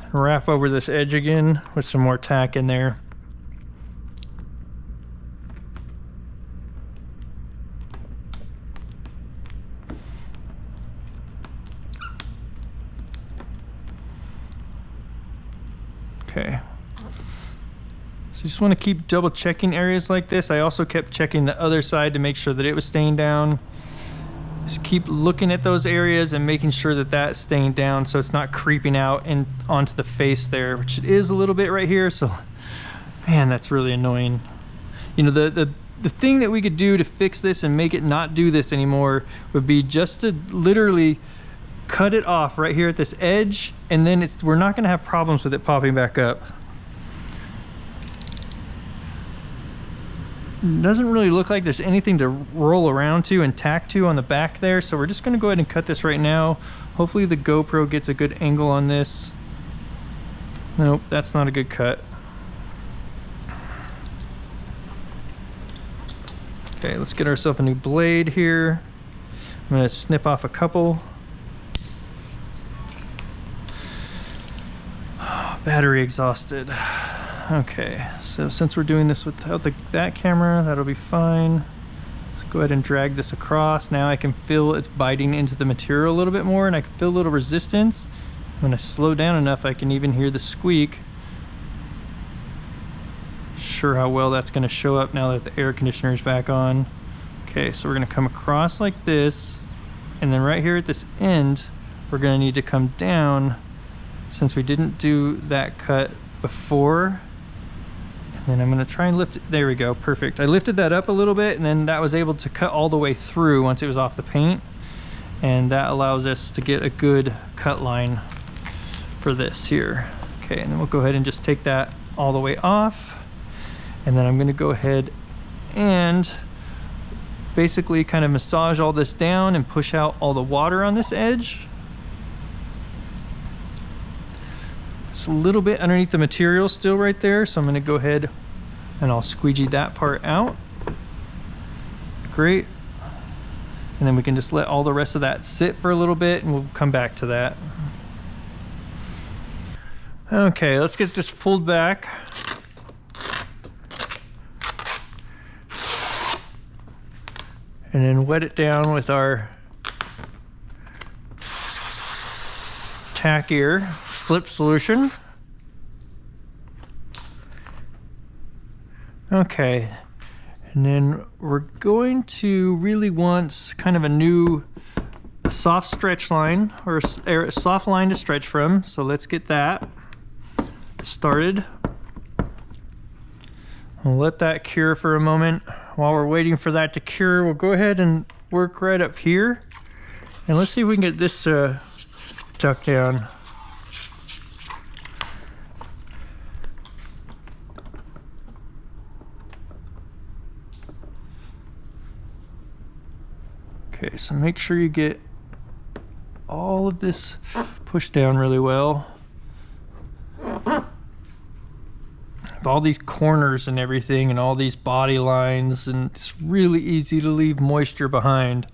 and wrap over this edge again with some more tack in there. Okay. So you just want to keep double checking areas like this. I also kept checking the other side to make sure that it was staying down. Just keep looking at those areas and making sure that that's staying down so it's not creeping out and onto the face there, which it is a little bit right here. So, man, that's really annoying. You know, the thing that we could do to fix this and make it not do this anymore would be just to literally cut it off right here at this edge, and then we're not going to have problems with it popping back up. Doesn't really look like there's anything to roll around to and tack to on the back there, so we're just going to go ahead and cut this right now. Hopefully the GoPro gets a good angle on this. Nope, that's not a good cut. Okay, let's get ourselves a new blade here. I'm going to snip off a couple. Battery exhausted. Okay, so since we're doing this without that camera, that'll be fine. Let's go ahead and drag this across. Now I can feel it's biting into the material a little bit more, and I can feel a little resistance. When I slow down enough, I can even hear the squeak. Sure how well that's going to show up now that the air conditioner is back on. Okay, so we're going to come across like this, and then right here at this end, we're going to need to come down since we didn't do that cut before. And then I'm going to try and lift it. There we go, perfect. I lifted that up a little bit, and then that was able to cut all the way through once it was off the paint, and that allows us to get a good cut line for this here. Okay, and then we'll go ahead and just take that all the way off, and then I'm going to go ahead and basically kind of massage all this down and push out all the water on this edge. It's a little bit underneath the material still right there, so I'm going to go ahead and I'll squeegee that part out. Great. And then we can just let all the rest of that sit for a little bit, and we'll come back to that. Okay, let's get this pulled back. And then wet it down with our tack ear slip solution. Okay, and then we're going to really want kind of a new soft stretch line, or a soft line to stretch from. So let's get that started. We'll let that cure for a moment. While we're waiting for that to cure, we'll go ahead and work right up here, and let's see if we can get this tucked down. Okay, so make sure you get all of this pushed down really well. With all these corners and everything and all these body lines, and it's really easy to leave moisture behind.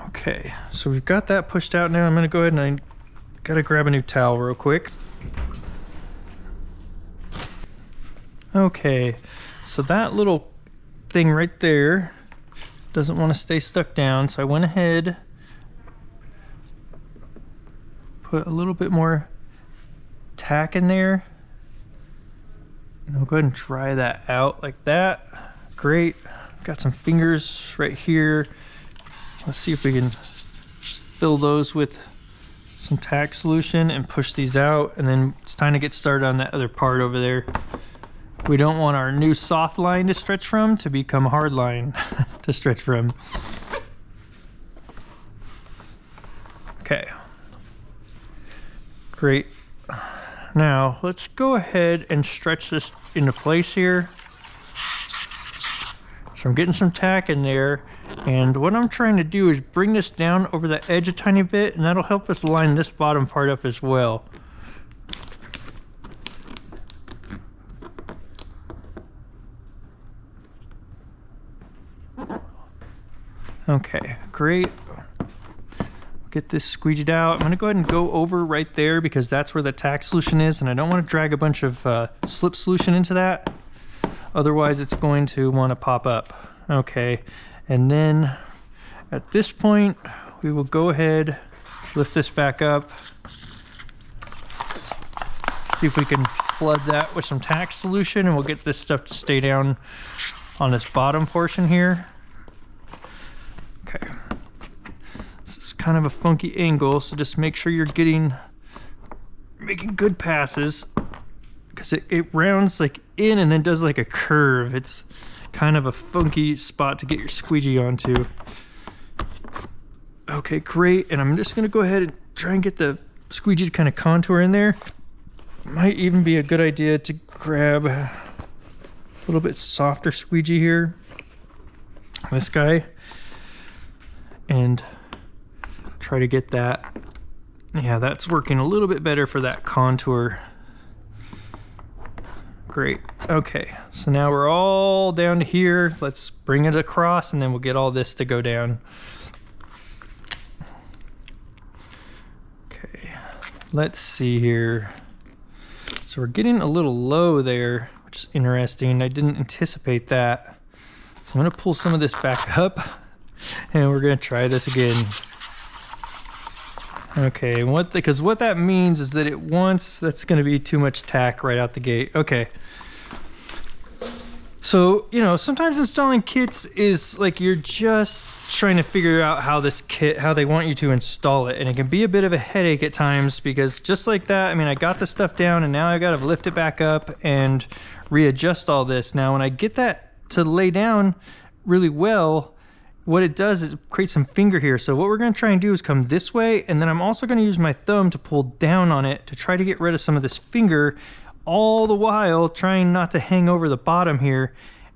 Okay, so we've got that pushed out now. I'm gonna go ahead and I gotta grab a new towel real quick. Okay, so that little thing right there doesn't want to stay stuck down, so I went ahead, put a little bit more tack in there, and I'll go ahead and dry that out like that. Great. Got some fingers right here. Let's see if we can fill those with some tack solution and push these out, and then it's time to get started on that other part over there. We don't want our new soft line to stretch from to become hard line to stretch from. Okay. Great. Now let's go ahead and stretch this into place here. So I'm getting some tack in there, and what I'm trying to do is bring this down over the edge a tiny bit, and that'll help us line this bottom part up as well. Okay, great. Get this squeegeed out. I'm gonna go ahead and go over right there because that's where the tack solution is, and I don't want to drag a bunch of slip solution into that. Otherwise it's going to want to pop up. Okay, and then at this point we will go ahead, lift this back up, see if we can flood that with some tack solution, and we'll get this stuff to stay down on this bottom portion here. Okay. It's kind of a funky angle, so just make sure you're making good passes, because it rounds like in and then does like a curve. It's kind of a funky spot to get your squeegee onto. Okay, great. And I'm just gonna go ahead and try and get the squeegee to kind of contour in there. Might even be a good idea to grab a little bit softer squeegee here, this guy, and try to get that. Yeah, that's working a little bit better for that contour. Great. Okay, so now we're all down to here. Let's bring it across and then we'll get all this to go down. Okay, let's see here. So we're getting a little low there, which is interesting. I didn't anticipate that. So I'm gonna pull some of this back up and we're gonna try this again. Okay, because what that means is that that's gonna be too much tack right out the gate. Okay. So, you know, sometimes installing kits is like you're just trying to figure out how they want you to install it. And it can be a bit of a headache at times because just like that, I mean, I got the stuff down and now I gotta lift it back up and readjust all this. Now, when I get that to lay down really well, what it does is it creates some finger here. So what we're gonna try and do is come this way, and then I'm also gonna use my thumb to pull down on it to try to get rid of some of this finger, all the while trying not to hang over the bottom here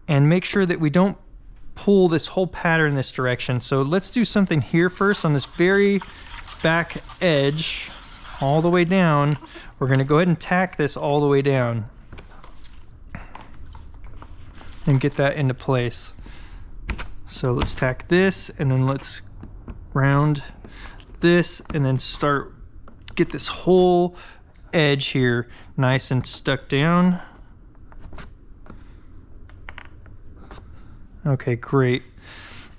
and make sure that we don't pull this whole pattern this direction. So let's do something here first on this very back edge, all the way down. We're gonna go ahead and tack this all the way down and get that into place. So let's tack this, and then let's round this, and then get this whole edge here nice and stuck down. Okay, great.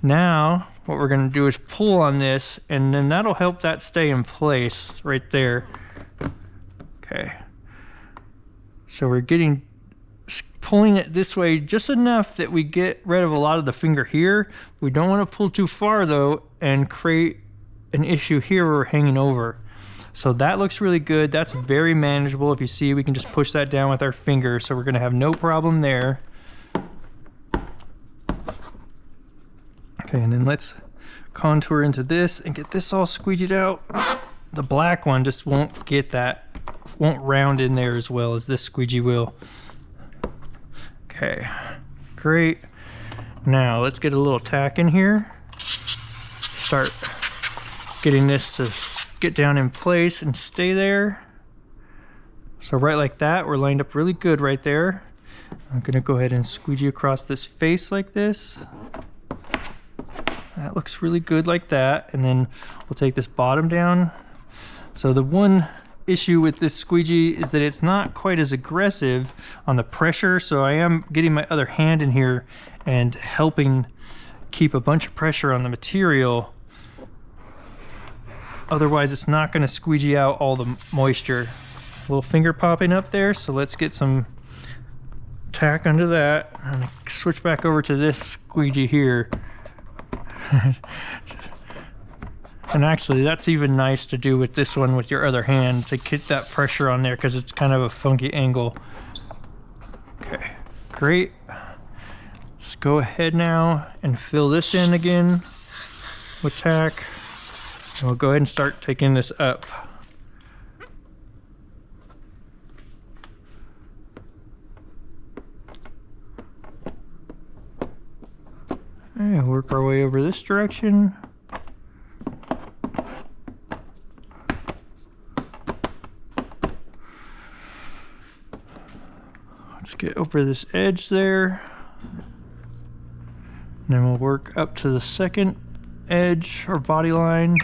Now what we're gonna do is pull on this, and then that'll help that stay in place right there. Okay. So we're pulling it this way just enough that we get rid of a lot of the finger here. We don't want to pull too far though and create an issue here where we're hanging over. So that looks really good. That's very manageable. If you see, we can just push that down with our finger, so we're gonna have no problem there. Okay, and then let's contour into this and get this all squeegeed out. The black one just won't round in there as well as this squeegee will. Okay, great. Now let's get a little tack in here. Start getting this to get down in place and stay there. So right like that, we're lined up really good right there. I'm gonna go ahead and squeegee across this face like this. That looks really good like that. And then we'll take this bottom down. So the one issue with this squeegee is that it's not quite as aggressive on the pressure, so I am getting my other hand in here and helping keep a bunch of pressure on the material. Otherwise it's not going to squeegee out all the moisture. A little finger popping up there, so let's get some tack under that. I'm going to switch back over to this squeegee here. And actually, that's even nice to do with this one with your other hand to get that pressure on there because it's kind of a funky angle. Okay, great. Let's go ahead now and fill this in again with tack. And we'll go ahead and start taking this up. And work our way over this direction. Let's get over this edge there. And then we'll work up to the second edge or body line.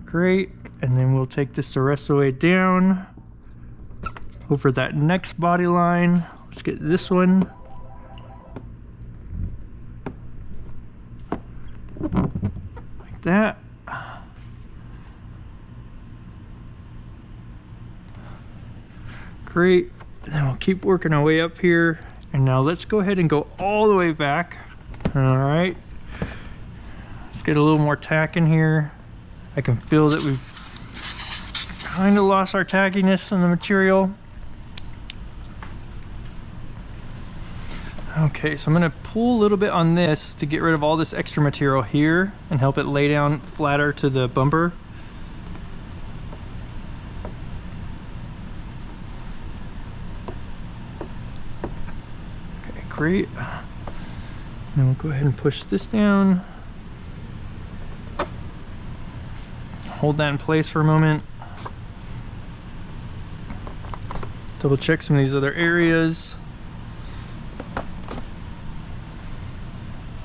Great. And then we'll take this the rest of the way down over that next body line. Let's get this one. Like that. Great. And then we'll keep working our way up here. And now let's go ahead and go all the way back. All right. Let's get a little more tack in here. I can feel that we've kind of lost our tackiness on the material. Okay, so I'm gonna pull a little bit on this to get rid of all this extra material here and help it lay down flatter to the bumper. Okay, great. Then we'll go ahead and push this down. Hold that in place for a moment. Double check some of these other areas.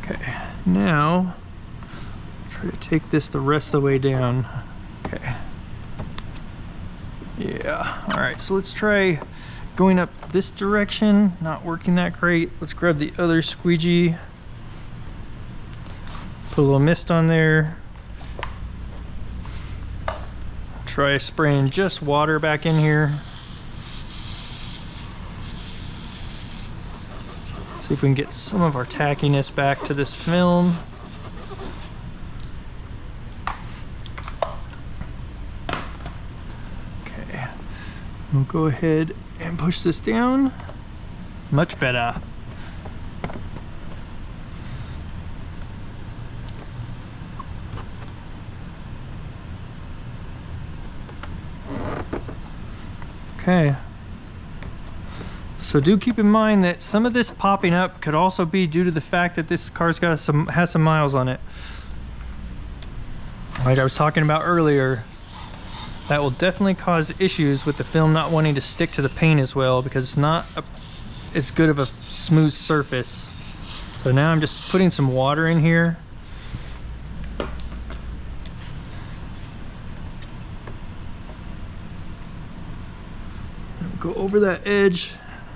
Okay, now try to take this the rest of the way down. Okay. Yeah, all right, so let's try going up this direction. Not working that great. Let's grab the other squeegee. Put a little mist on there. Try spraying just water back in here. See if we can get some of our tackiness back to this film. Okay, we'll go ahead and push this down. Much better. Okay, so do keep in mind that some of this popping up could also be due to the fact that this car's got has some miles on it. Like I was talking about earlier, that will definitely cause issues with the film not wanting to stick to the paint as well because it's not as good of a smooth surface. So now I'm just putting some water in here. Go over that edge,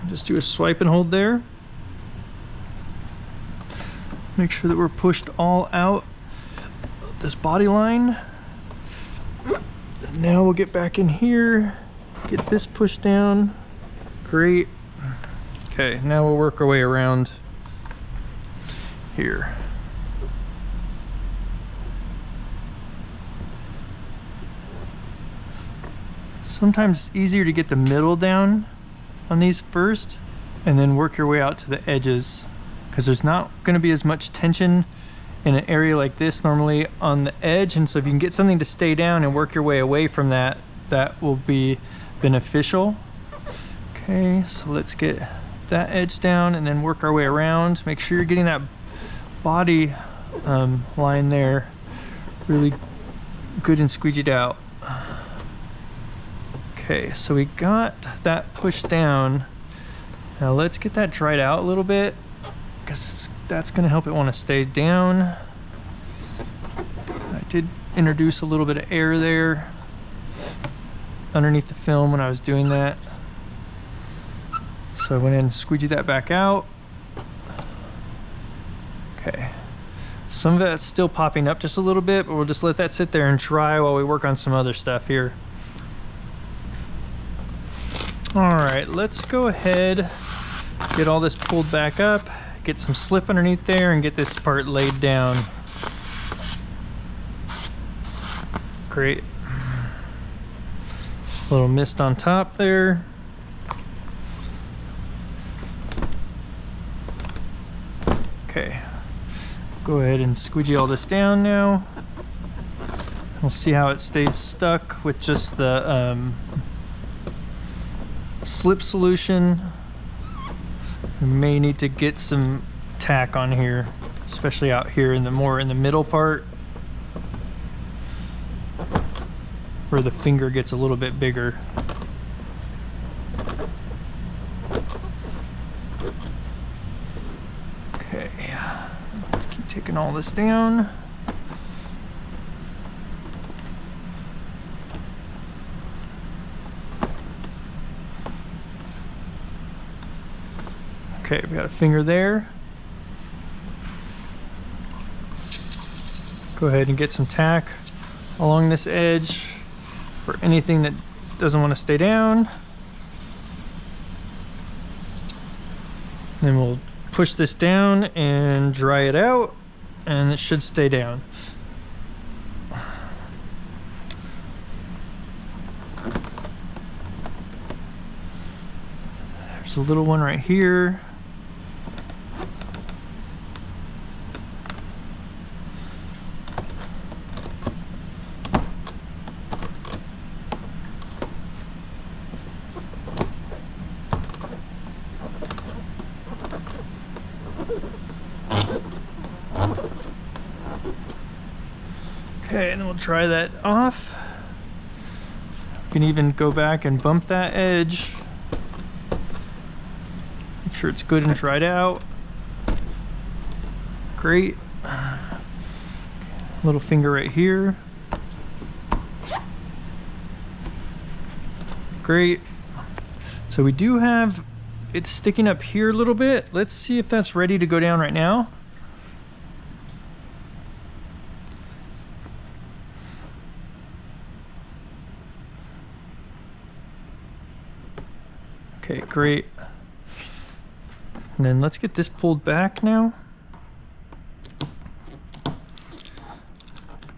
just do a swipe and hold there. Make sure that we're pushed all out of this body line. And now we'll get back in here, get this pushed down. Great. Okay, now we'll work our way around here. Sometimes it's easier to get the middle down on these first and then work your way out to the edges because there's not going to be as much tension in an area like this normally on the edge, and so if you can get something to stay down and work your way away from that, that will be beneficial. Okay, so let's get that edge down and then work our way around. Make sure you're getting that body line there really good and squeegeed out. Okay, so we got that pushed down. Now let's get that dried out a little bit because that's going to help it want to stay down. I did introduce a little bit of air there underneath the film when I was doing that. So I went in and squeegeed that back out. Okay, some of that's still popping up just a little bit, but we'll just let that sit there and dry while we work on some other stuff here. All right, let's go ahead, get all this pulled back up, get some slip underneath there, and get this part laid down. Great. A little mist on top there. Okay, go ahead and squeegee all this down now. We'll see how it stays stuck with just the slip solution. We may need to get some tack on here, especially out here in the middle part where the finger gets a little bit bigger. Okay, let's keep Taking all this down. Okay, we got a finger there. Go ahead and get some tack along this edge for anything that doesn't want to stay down. Then we'll push this down and dry it out, and it should stay down. There's a little one right here. Okay, and then we'll dry that off. You can even go back and bump that edge. Make sure it's good and dried out. Great. Little finger right here. Great. So we do have it sticking up here a little bit. Let's see if that's ready to go down right now. Okay, great. And then let's get this pulled back now.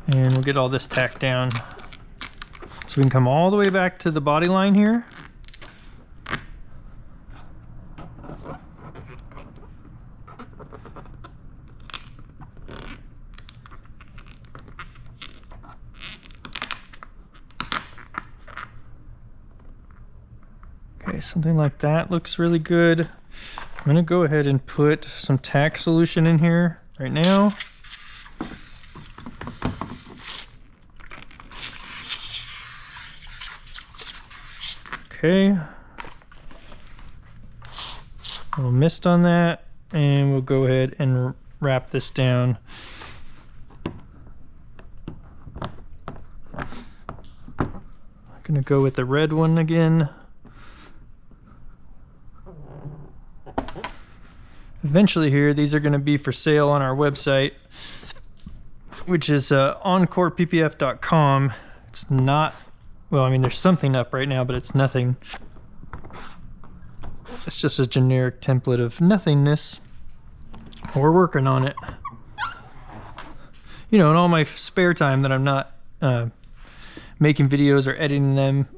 And we'll get all this tacked down. So we can come all the way back to the body line here. Okay, something like that looks really good. I'm gonna go ahead and put some tack solution in here right now. Okay. A little mist on that, and we'll go ahead and wrap this down. I'm gonna go with the red one again. Eventually here, these are going to be for sale on our website, which is EncorePPF.com. It's not, well, I mean, there's something up right now, but it's nothing. It's just a generic template of nothingness. We're working on it. You know, in all my spare time that I'm not making videos or editing them.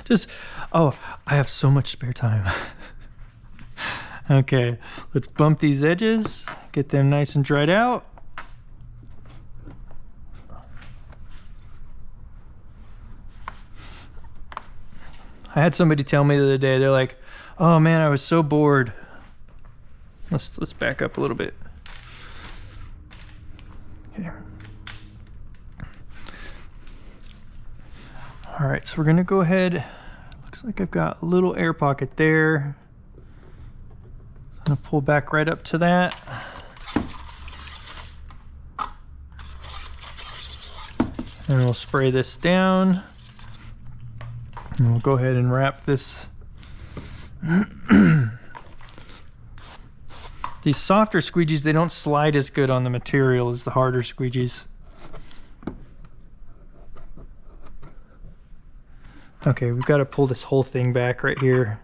Just, oh, I have so much spare time. Okay, let's bump these edges, get them nice and dried out. I had somebody tell me the other day, they're like, oh man, I was so bored. Let's back up a little bit. Okay. All right, so we're gonna go ahead. Looks like I've got a little air pocket there. I'm gonna pull back right up to that. And we'll spray this down. And we'll go ahead and wrap this. These softer squeegees, they don't slide as good on the material as the harder squeegees. Okay, we've got to pull this whole thing back right here.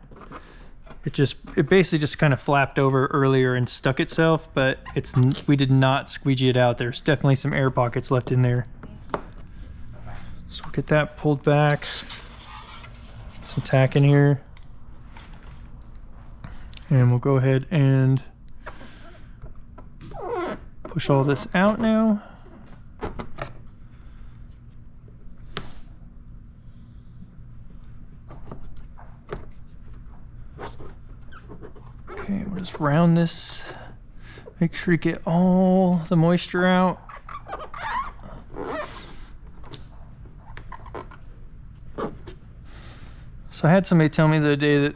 It basically just kind of flapped over earlier and stuck itself, but we did not squeegee it out. There's definitely some air pockets left in there. So we'll get that pulled back. Some tack in here. And we'll go ahead and push all this out now. Okay, we'll just round this. Make sure to get all the moisture out. So I had somebody tell me the other day that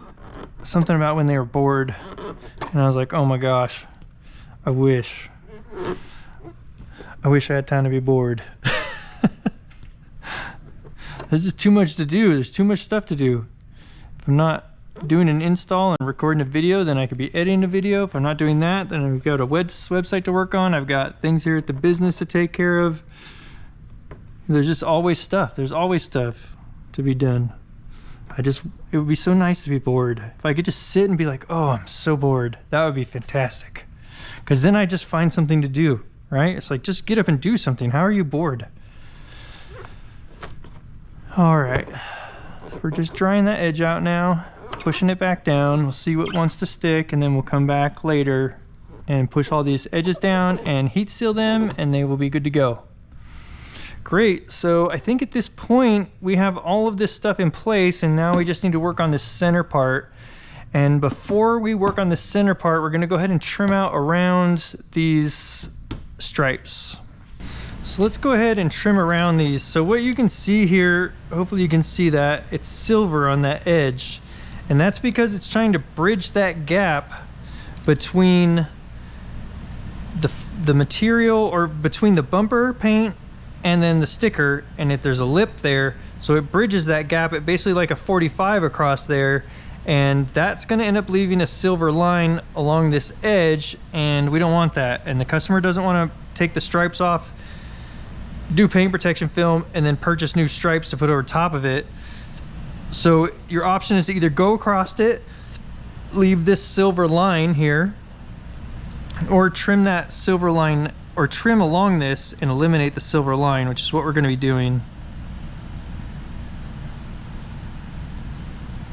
something about when they were bored, and I was like, oh my gosh, I wish. I wish I had time to be bored. There's just too much to do. There's too much stuff to do. If I'm not doing an install and recording a video, then I could be editing a video. If I'm not doing that, then I've got a website to work on. I've got things here at the business to take care of. There's just always stuff. There's always stuff to be done. It would be so nice to be bored. If I could just sit and be like, oh, I'm so bored. That would be fantastic. Because then I just find something to do, right? It's like, just get up and do something. How are you bored? All right, so we're just drying that edge out now, pushing it back down. We'll see what wants to stick, and then we'll come back later and push all these edges down and heat seal them, and they will be good to go. Great, so I think at this point we have all of this stuff in place, and now we just need to work on this center part. And before we work on the center part, we're gonna go ahead and trim out around these stripes. So let's go ahead and trim around these. So what you can see here, hopefully you can see that, it's silver on that edge. And that's because it's trying to bridge that gap between the material, or between the bumper paint and then the sticker. And if there's a lip there, so it bridges that gap at basically like a 45 across there. And that's gonna end up leaving a silver line along this edge, and we don't want that. And the customer doesn't wanna take the stripes off, do paint protection film, and then purchase new stripes to put over top of it. So your option is to either go across it, leave this silver line here, or trim that silver line, or trim along this and eliminate the silver line, which is what we're going to be doing.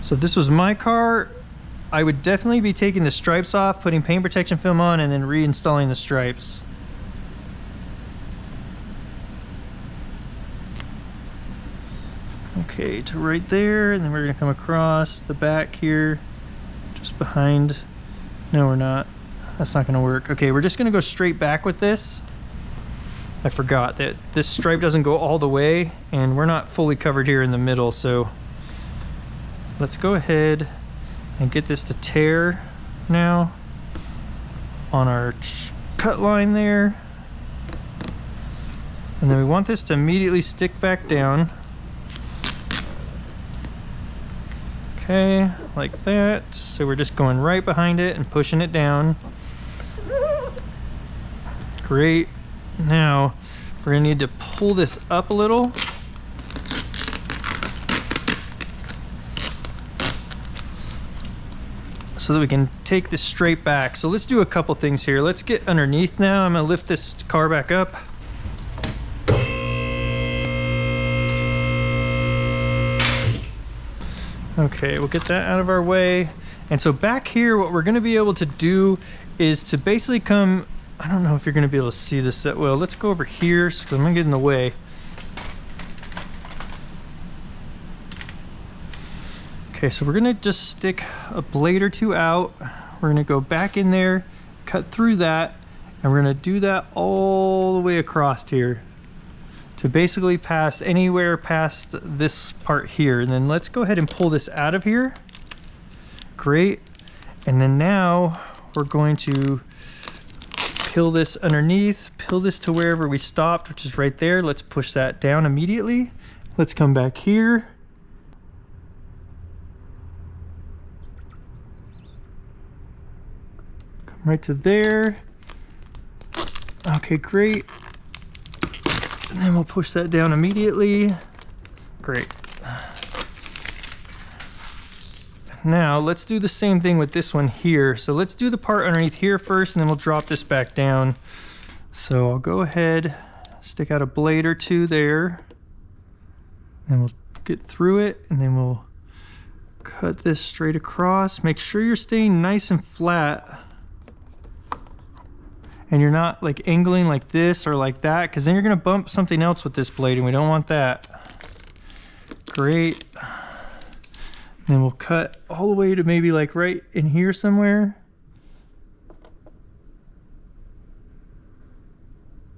So if this was my car, I would definitely be taking the stripes off, putting paint protection film on, and then reinstalling the stripes. Okay, to right there, and then we're gonna come across the back here, just behind. No, we're not. That's not gonna work. Okay, we're just gonna go straight back with this. I forgot that this stripe doesn't go all the way, and we're not fully covered here in the middle, so let's go ahead and get this to tear now on our cut line there. And then we want this to immediately stick back down. Okay, like that. So we're just going right behind it and pushing it down. Great. Now we're gonna need to pull this up a little. So that we can take this straight back. So let's do a couple things here. Let's get underneath now. I'm gonna lift this car back up. Okay, we'll get that out of our way. And so back here, what we're gonna be able to do is to basically come, I don't know if you're gonna be able to see this that well. Let's go over here, because I'm gonna get in the way. Okay, so we're gonna just stick a blade or two out. We're gonna go back in there, cut through that, and we're gonna do that all the way across here to basically pass anywhere past this part here. And then let's go ahead and pull this out of here. Great. And then now we're going to peel this underneath, peel this to wherever we stopped, which is right there. Let's push that down immediately. Let's come back here. Come right to there. Okay, great. And then we'll push that down immediately. Great. Now let's do the same thing with this one here. So let's do the part underneath here first, and then we'll drop this back down. So I'll go ahead, stick out a blade or two there, and we'll get through it, and then we'll cut this straight across. Make sure you're staying nice and flat, and you're not like angling like this or like that, because then you're gonna bump something else with this blade, and we don't want that. Great. Then we'll cut all the way to maybe like right in here somewhere.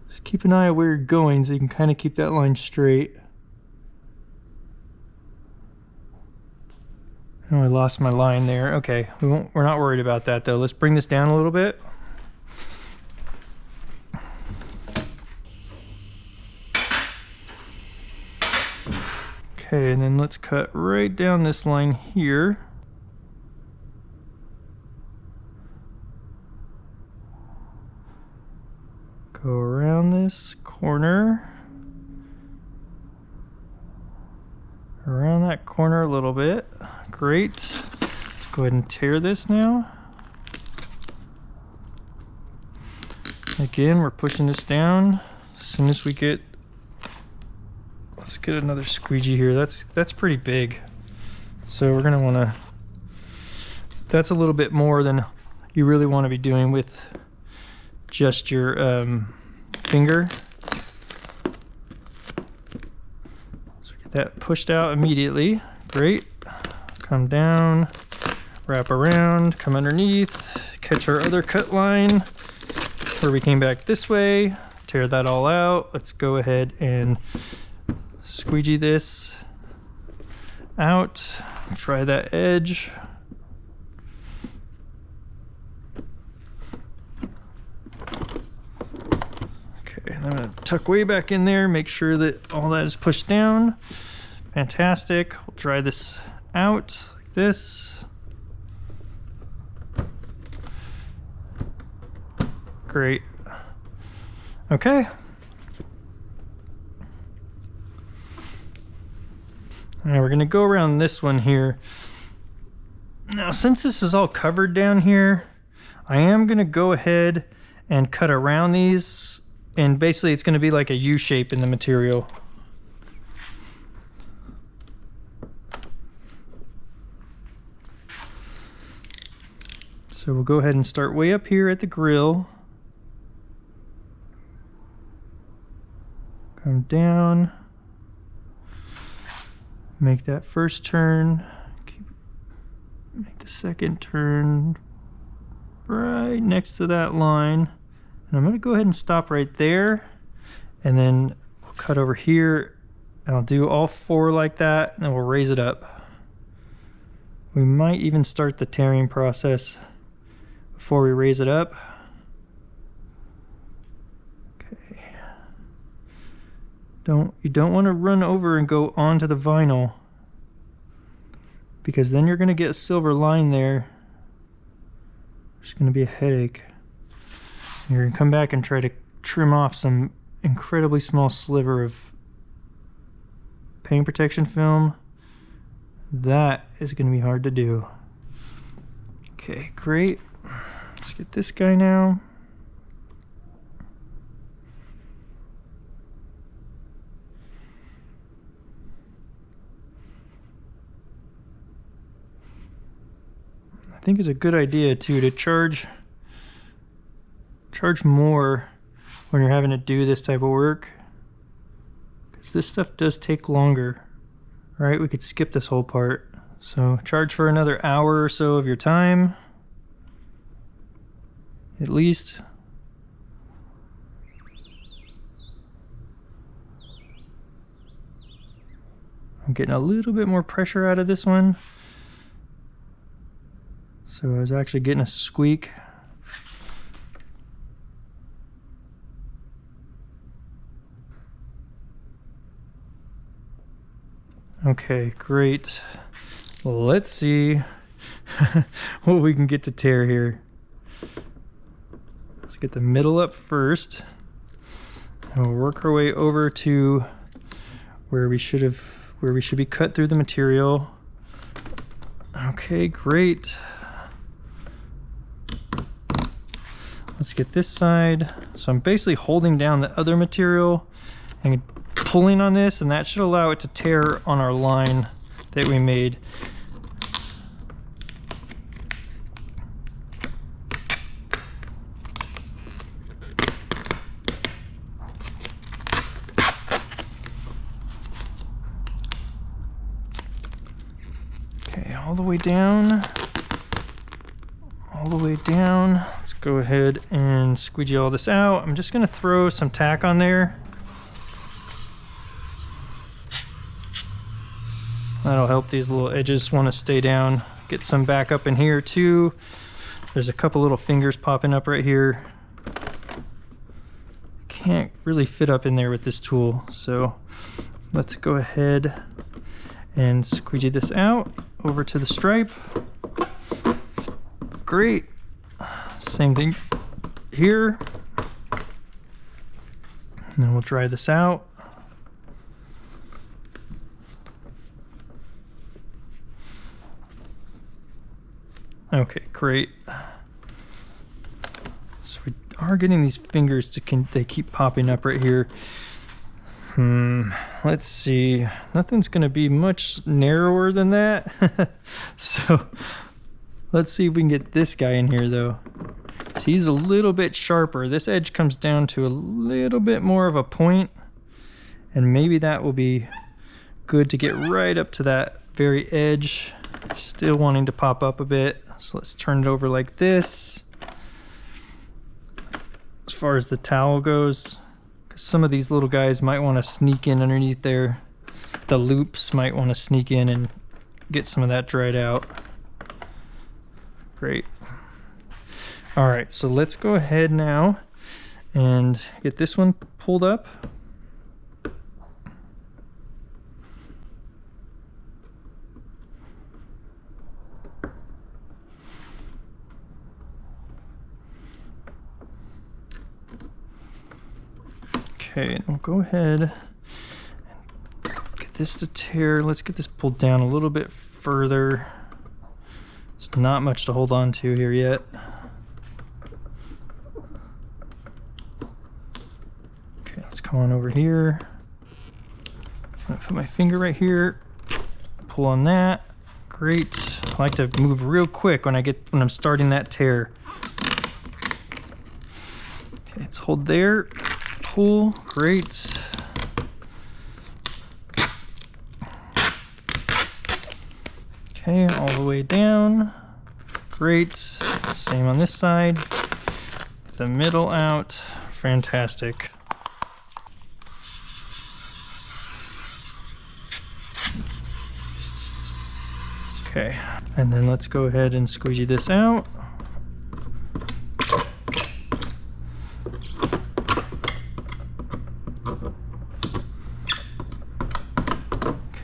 Just keep an eye on where you're going so you can kind of keep that line straight. Oh, I lost my line there. Okay, we're not worried about that though. Let's bring this down a little bit. Okay, and then let's cut right down this line here. Go around this corner. Around that corner a little bit. Great. Let's go ahead and tear this now. Again, we're pushing this down. As soon as we get, let's get another squeegee here. That's pretty big. So we're gonna wanna, that's a little bit more than you really wanna be doing with just your finger. So get that pushed out immediately. Great. Come down, wrap around, come underneath, catch our other cut line where we came back this way, tear that all out. Let's go ahead and squeegee this out, try that edge. Okay, and I'm gonna tuck way back in there, make sure that all that is pushed down. Fantastic. We'll dry this out like this. Great. Okay. Now we're gonna go around this one here. Now, since this is all covered down here, I am gonna go ahead and cut around these, and basically it's gonna be like a U shape in the material. So we'll go ahead and start way up here at the grill. Come down. Make that first turn. Make the second turn right next to that line. And I'm gonna go ahead and stop right there. And then we'll cut over here. And I'll do all four like that, and then we'll raise it up. We might even start the tearing process before we raise it up. Okay. You don't want to run over and go onto the vinyl, because then you're going to get a silver line there. It's going to be a headache. You're going to come back and try to trim off some incredibly small sliver of paint protection film. That is going to be hard to do. Okay, great. Let's get this guy now. I think it's a good idea too to charge more when you're having to do this type of work, because this stuff does take longer. Right, we could skip this whole part. So charge for another hour or so of your time, at least. I'm getting a little bit more pressure out of this one. So I was actually getting a squeak. Okay, great. Well, let's see what we can get to tear here. Let's get the middle up first, and we'll work our way over to where we should be cut through the material. Okay, great. Let's get this side. So I'm basically holding down the other material and pulling on this, and that should allow it to tear on our line that we made. Okay, all the way down. All the way down. Let's go ahead and squeegee all this out. I'm just gonna throw some tack on there. That'll help these little edges want to stay down. Get some back up in here too. There's a couple little fingers popping up right here. Can't really fit up in there with this tool, so let's go ahead and squeegee this out over to the stripe. Great. Same thing here. And then we'll dry this out. Okay, great. So we are getting these fingers they keep popping up right here. Let's see. Nothing's gonna be much narrower than that. So let's see if we can get this guy in here though. So he's a little bit sharper. This edge comes down to a little bit more of a point, and maybe that will be good to get right up to that very edge. Still wanting to pop up a bit. So let's turn it over like this. As far as the towel goes, because some of these little guys might want to sneak in underneath there. The loops might want to sneak in and get some of that dried out. Great. All right, so let's go ahead now and get this one pulled up. Okay, and we'll go ahead and get this to tear. Let's get this pulled down a little bit further. There's not much to hold on to here yet. Okay, let's come on over here. I'm gonna put my finger right here, pull on that. Great. I like to move real quick when I'm starting that tear. Okay, let's hold there. Pull. Great. Okay, all the way down. Great. Same on this side. The middle out. Fantastic. Okay, and then let's go ahead and squeegee this out.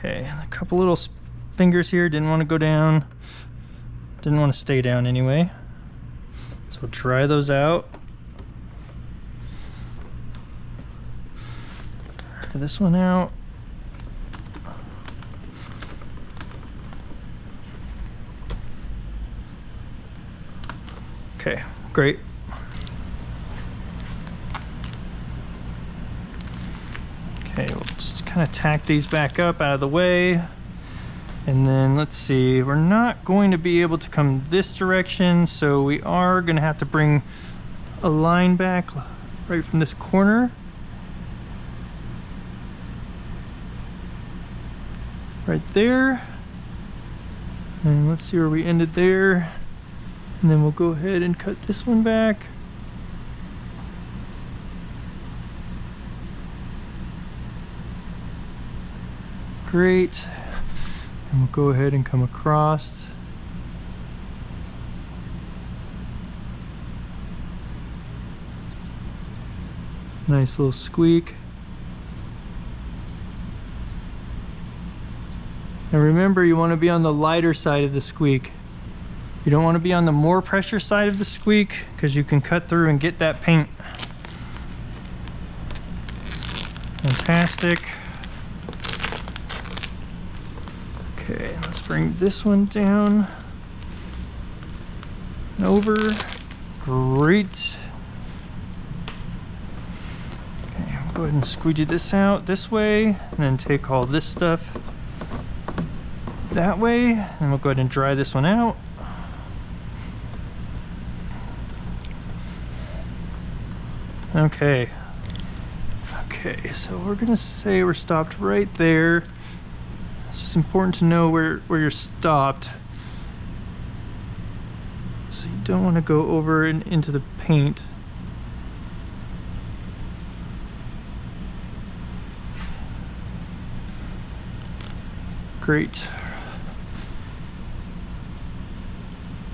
Okay, a couple little fingers here, didn't want to go down, didn't want to stay down anyway. So we'll dry those out. Dry this one out. Okay, great. Okay, we'll just kind of tack these back up out of the way. And then let's see, we're not going to be able to come this direction, so we are going to have to bring a line back right from this corner. Right there. And let's see where we ended there. And then we'll go ahead and cut this one back. Great. And we'll go ahead and come across. Nice little squeak. And remember, you want to be on the lighter side of the squeak. You don't want to be on the more pressure side of the squeak, because you can cut through and get that paint. Fantastic. Okay, let's bring this one down. Over. Great. Okay, we'll go ahead and squeegee this out this way, and then take all this stuff that way, and we'll go ahead and dry this one out. Okay. Okay, so we're gonna say we're stopped right there. It's just important to know where you're stopped. So you don't want to go over and into the paint. Great.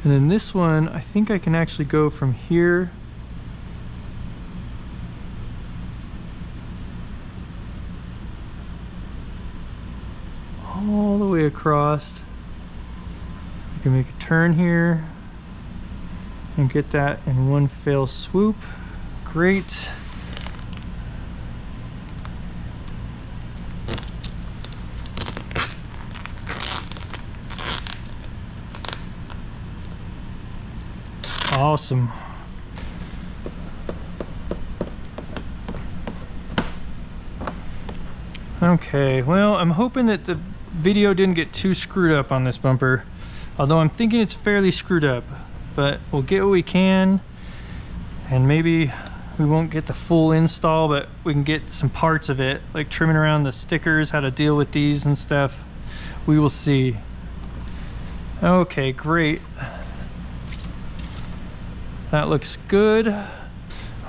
And then this one, I think I can actually go from here all the way across. You can make a turn here and get that in one fell swoop. Great. Awesome. Okay, well, I'm hoping that the video didn't get too screwed up on this bumper, although I'm thinking it's fairly screwed up, but we'll get what we can, and maybe we won't get the full install, but we can get some parts of it, like trimming around the stickers, how to deal with these and stuff. We will see. Okay, great. That looks good.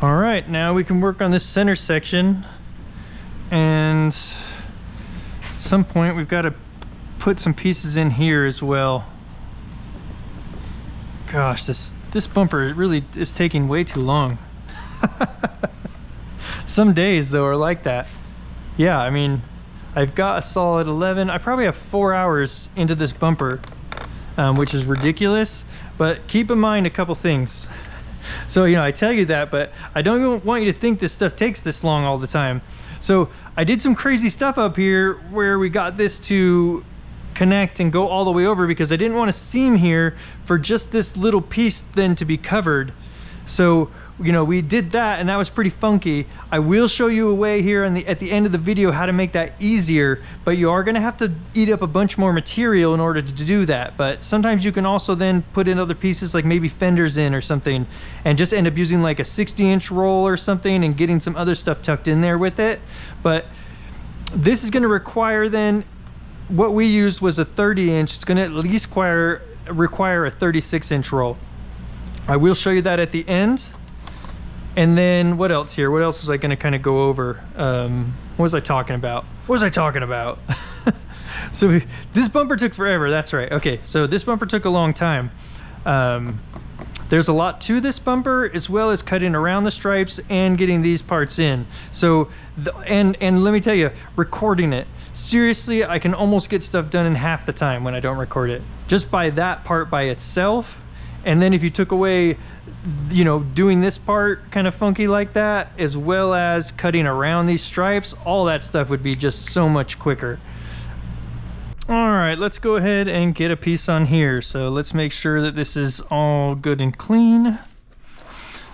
All right, now we can work on this center section, and at some point we've got to put some pieces in here as well. Gosh, this bumper really is taking way too long. Some days though are like that. Yeah, I mean, I've got a solid 11. I probably have 4 hours into this bumper, which is ridiculous, but keep in mind a couple things. So, you know, I tell you that, but I don't even want you to think this stuff takes this long all the time. So I did some crazy stuff up here where we got this to connect and go all the way over because I didn't want a seam here for just this little piece then to be covered. So, you know, we did that and that was pretty funky. I will show you a way here at the end of the video how to make that easier, but you are gonna have to eat up a bunch more material in order to do that. But sometimes you can also then put in other pieces like maybe fenders in or something and just end up using like a 60-inch roll or something and getting some other stuff tucked in there with it. But this is gonna require then, what we used was a 30-inch. It's gonna at least require a 36-inch roll. I will show you that at the end. And then what else here? What else was I going to kind of go over? What was I talking about? So this bumper took forever. That's right. Okay, so this bumper took a long time. There's a lot to this bumper, as well as cutting around the stripes and getting these parts in. So, and let me tell you, recording it. Seriously, I can almost get stuff done in half the time when I don't record it. Just by that part by itself. And then if you took away, you know, doing this part kind of funky like that, as well as cutting around these stripes, all that stuff would be just so much quicker. All right, let's go ahead and get a piece on here. So let's make sure that this is all good and clean.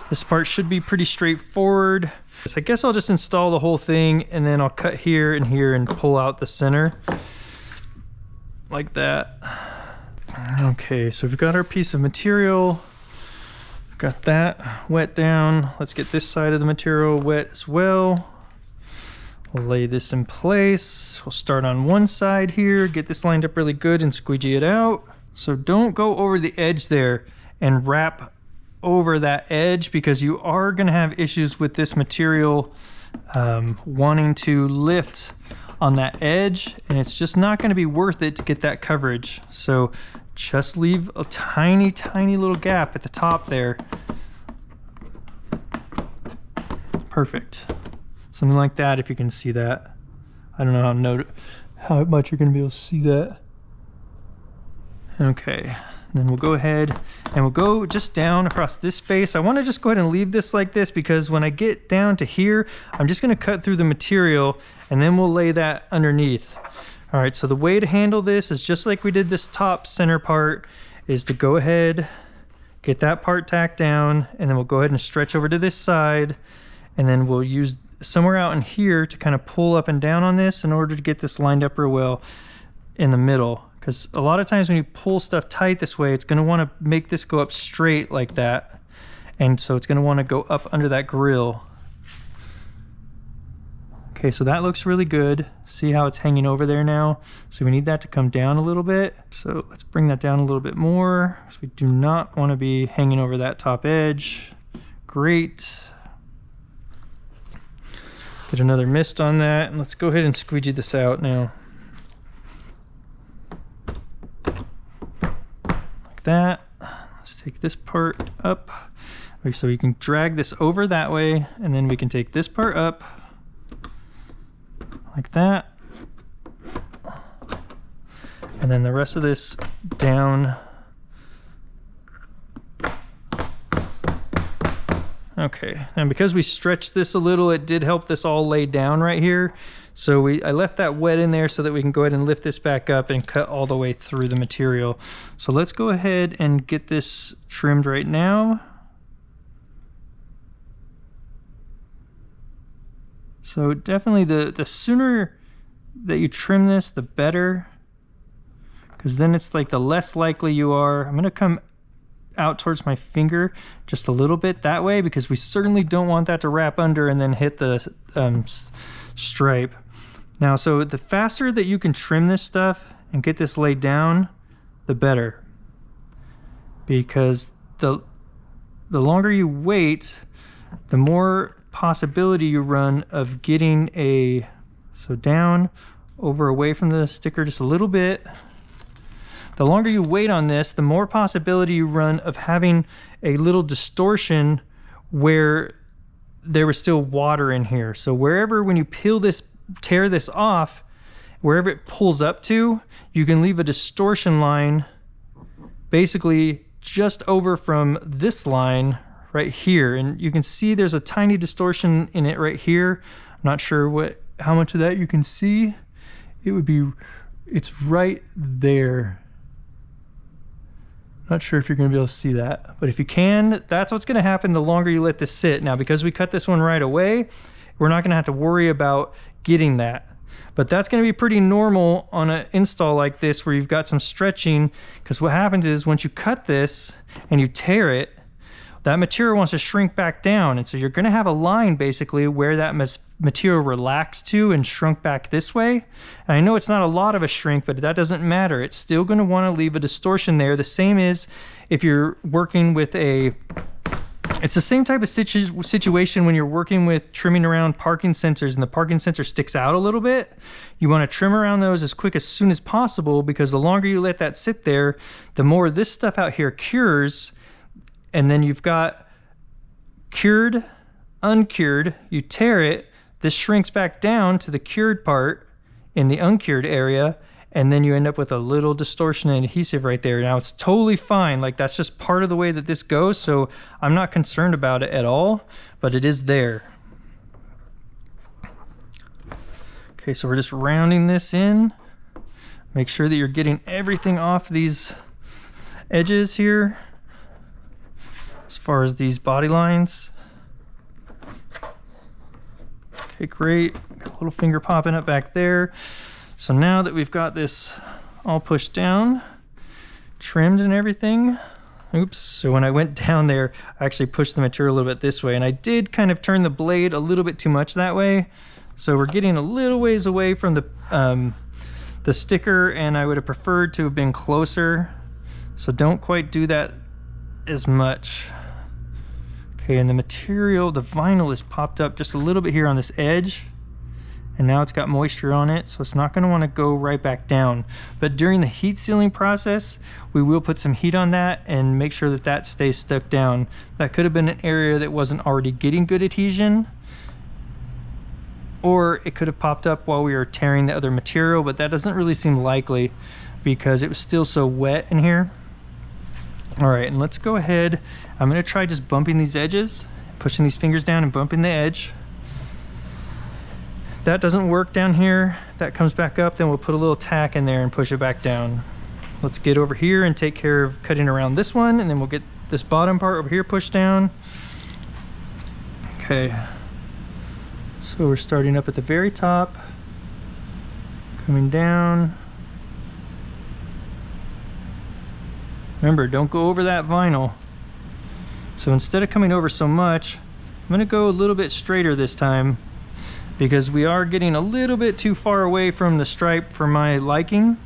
This part should be pretty straightforward. So I guess I'll just install the whole thing and then I'll cut here and pull out the center like that. Okay, so we've got our piece of material. Got that wet down. Let's get this side of the material wet as well. We'll lay this in place. We'll start on one side here, get this lined up really good and squeegee it out. So don't go over the edge there and wrap over that edge, because you are gonna have issues with this material wanting to lift on that edge, and it's just not gonna be worth it to get that coverage. So just leave a tiny, tiny little gap at the top there. Perfect. Something like that, if you can see that. I don't know how much you're gonna be able to see that. Okay, then we'll go ahead and we'll go just down across this space. I wanna just go ahead and leave this like this, because when I get down to here, I'm just gonna cut through the material and then we'll lay that underneath. All right, so the way to handle this is just like we did this top center part, is to go ahead, get that part tacked down, and then we'll go ahead and stretch over to this side, and then we'll use somewhere out in here to kind of pull up and down on this in order to get this lined up real well in the middle. Because a lot of times when you pull stuff tight this way, it's gonna wanna make this go up straight like that. And so it's gonna wanna go up under that grill. Okay, so that looks really good. See how it's hanging over there now? So we need that to come down a little bit. So let's bring that down a little bit more, because we do not want to be hanging over that top edge. Great. Get another mist on that, and let's go ahead and squeegee this out now. Like that. Let's take this part up. So you can drag this over that way, and then we can take this part up. Like that. and then the rest of this down. Okay, and because we stretched this a little, it did help this all lay down right here. So I left that wet in there so that we can go ahead and lift this back up and cut all the way through the material. So let's go ahead and get this trimmed right now. So definitely the sooner that you trim this, the better, because then it's like the less likely you are. I'm gonna come out towards my finger just a little bit that way, because we certainly don't want that to wrap under and then hit the stripe. Now, so the faster that you can trim this stuff and get this laid down, the better, because the longer you wait, the more possibility you run of getting so down, over, away from the sticker just a little bit. The longer you wait on this, the more possibility you run of having a little distortion where there was still water in here. So wherever, when you tear this off, wherever it pulls up to, you can leave a distortion line basically just over from this line right here. And you can see there's a tiny distortion in it right here. I'm not sure how much of that you can see. It's right there. Not sure if you're going to be able to see that, but if you can, that's what's going to happen the longer you let this sit. Now, because we cut this one right away, we're not going to have to worry about getting that. But that's going to be pretty normal on an install like this where you've got some stretching, because what happens is once you cut this and you tear it, that material wants to shrink back down. And so you're going to have a line basically where that material relaxed to and shrunk back this way. And I know it's not a lot of a shrink, but that doesn't matter. It's still going to want to leave a distortion there. The same is if you're working with it's the same type of situation when you're working with trimming around parking sensors and the parking sensor sticks out a little bit. You want to trim around those as soon as possible, because the longer you let that sit there, the more this stuff out here cures. And then you've got cured, uncured, you tear it, this shrinks back down to the cured part in the uncured area, and then you end up with a little distortion and adhesive right there. Now it's totally fine, like that's just part of the way that this goes, so I'm not concerned about it at all, but it is there. Okay, so we're just rounding this in. Make sure that you're getting everything off these edges here. As far as these body lines. Okay, great. Got a little finger popping up back there. So now that we've got this all pushed down, trimmed and everything. Oops, so when I went down there, I actually pushed the material a little bit this way, and I did kind of turn the blade a little bit too much that way. So we're getting a little ways away from the sticker, and I would have preferred to have been closer. So don't quite do that as much. Okay, and the material, the vinyl is popped up just a little bit here on this edge, and now it's got moisture on it, so it's not going to want to go right back down. But during the heat sealing process, we will put some heat on that and make sure that that stays stuck down. That could have been an area that wasn't already getting good adhesion, or it could have popped up while we were tearing the other material, but that doesn't really seem likely because it was still so wet in here. All right, and let's go ahead. I'm gonna try just bumping these edges, pushing these fingers down and bumping the edge. If that doesn't work down here, if that comes back up, then we'll put a little tack in there and push it back down. Let's get over here and take care of cutting around this one, and then we'll get this bottom part over here pushed down. Okay, so we're starting up at the very top, coming down. Remember, don't go over that vinyl. So instead of coming over so much, I'm going to go a little bit straighter this time, because we are getting a little bit too far away from the stripe for my liking.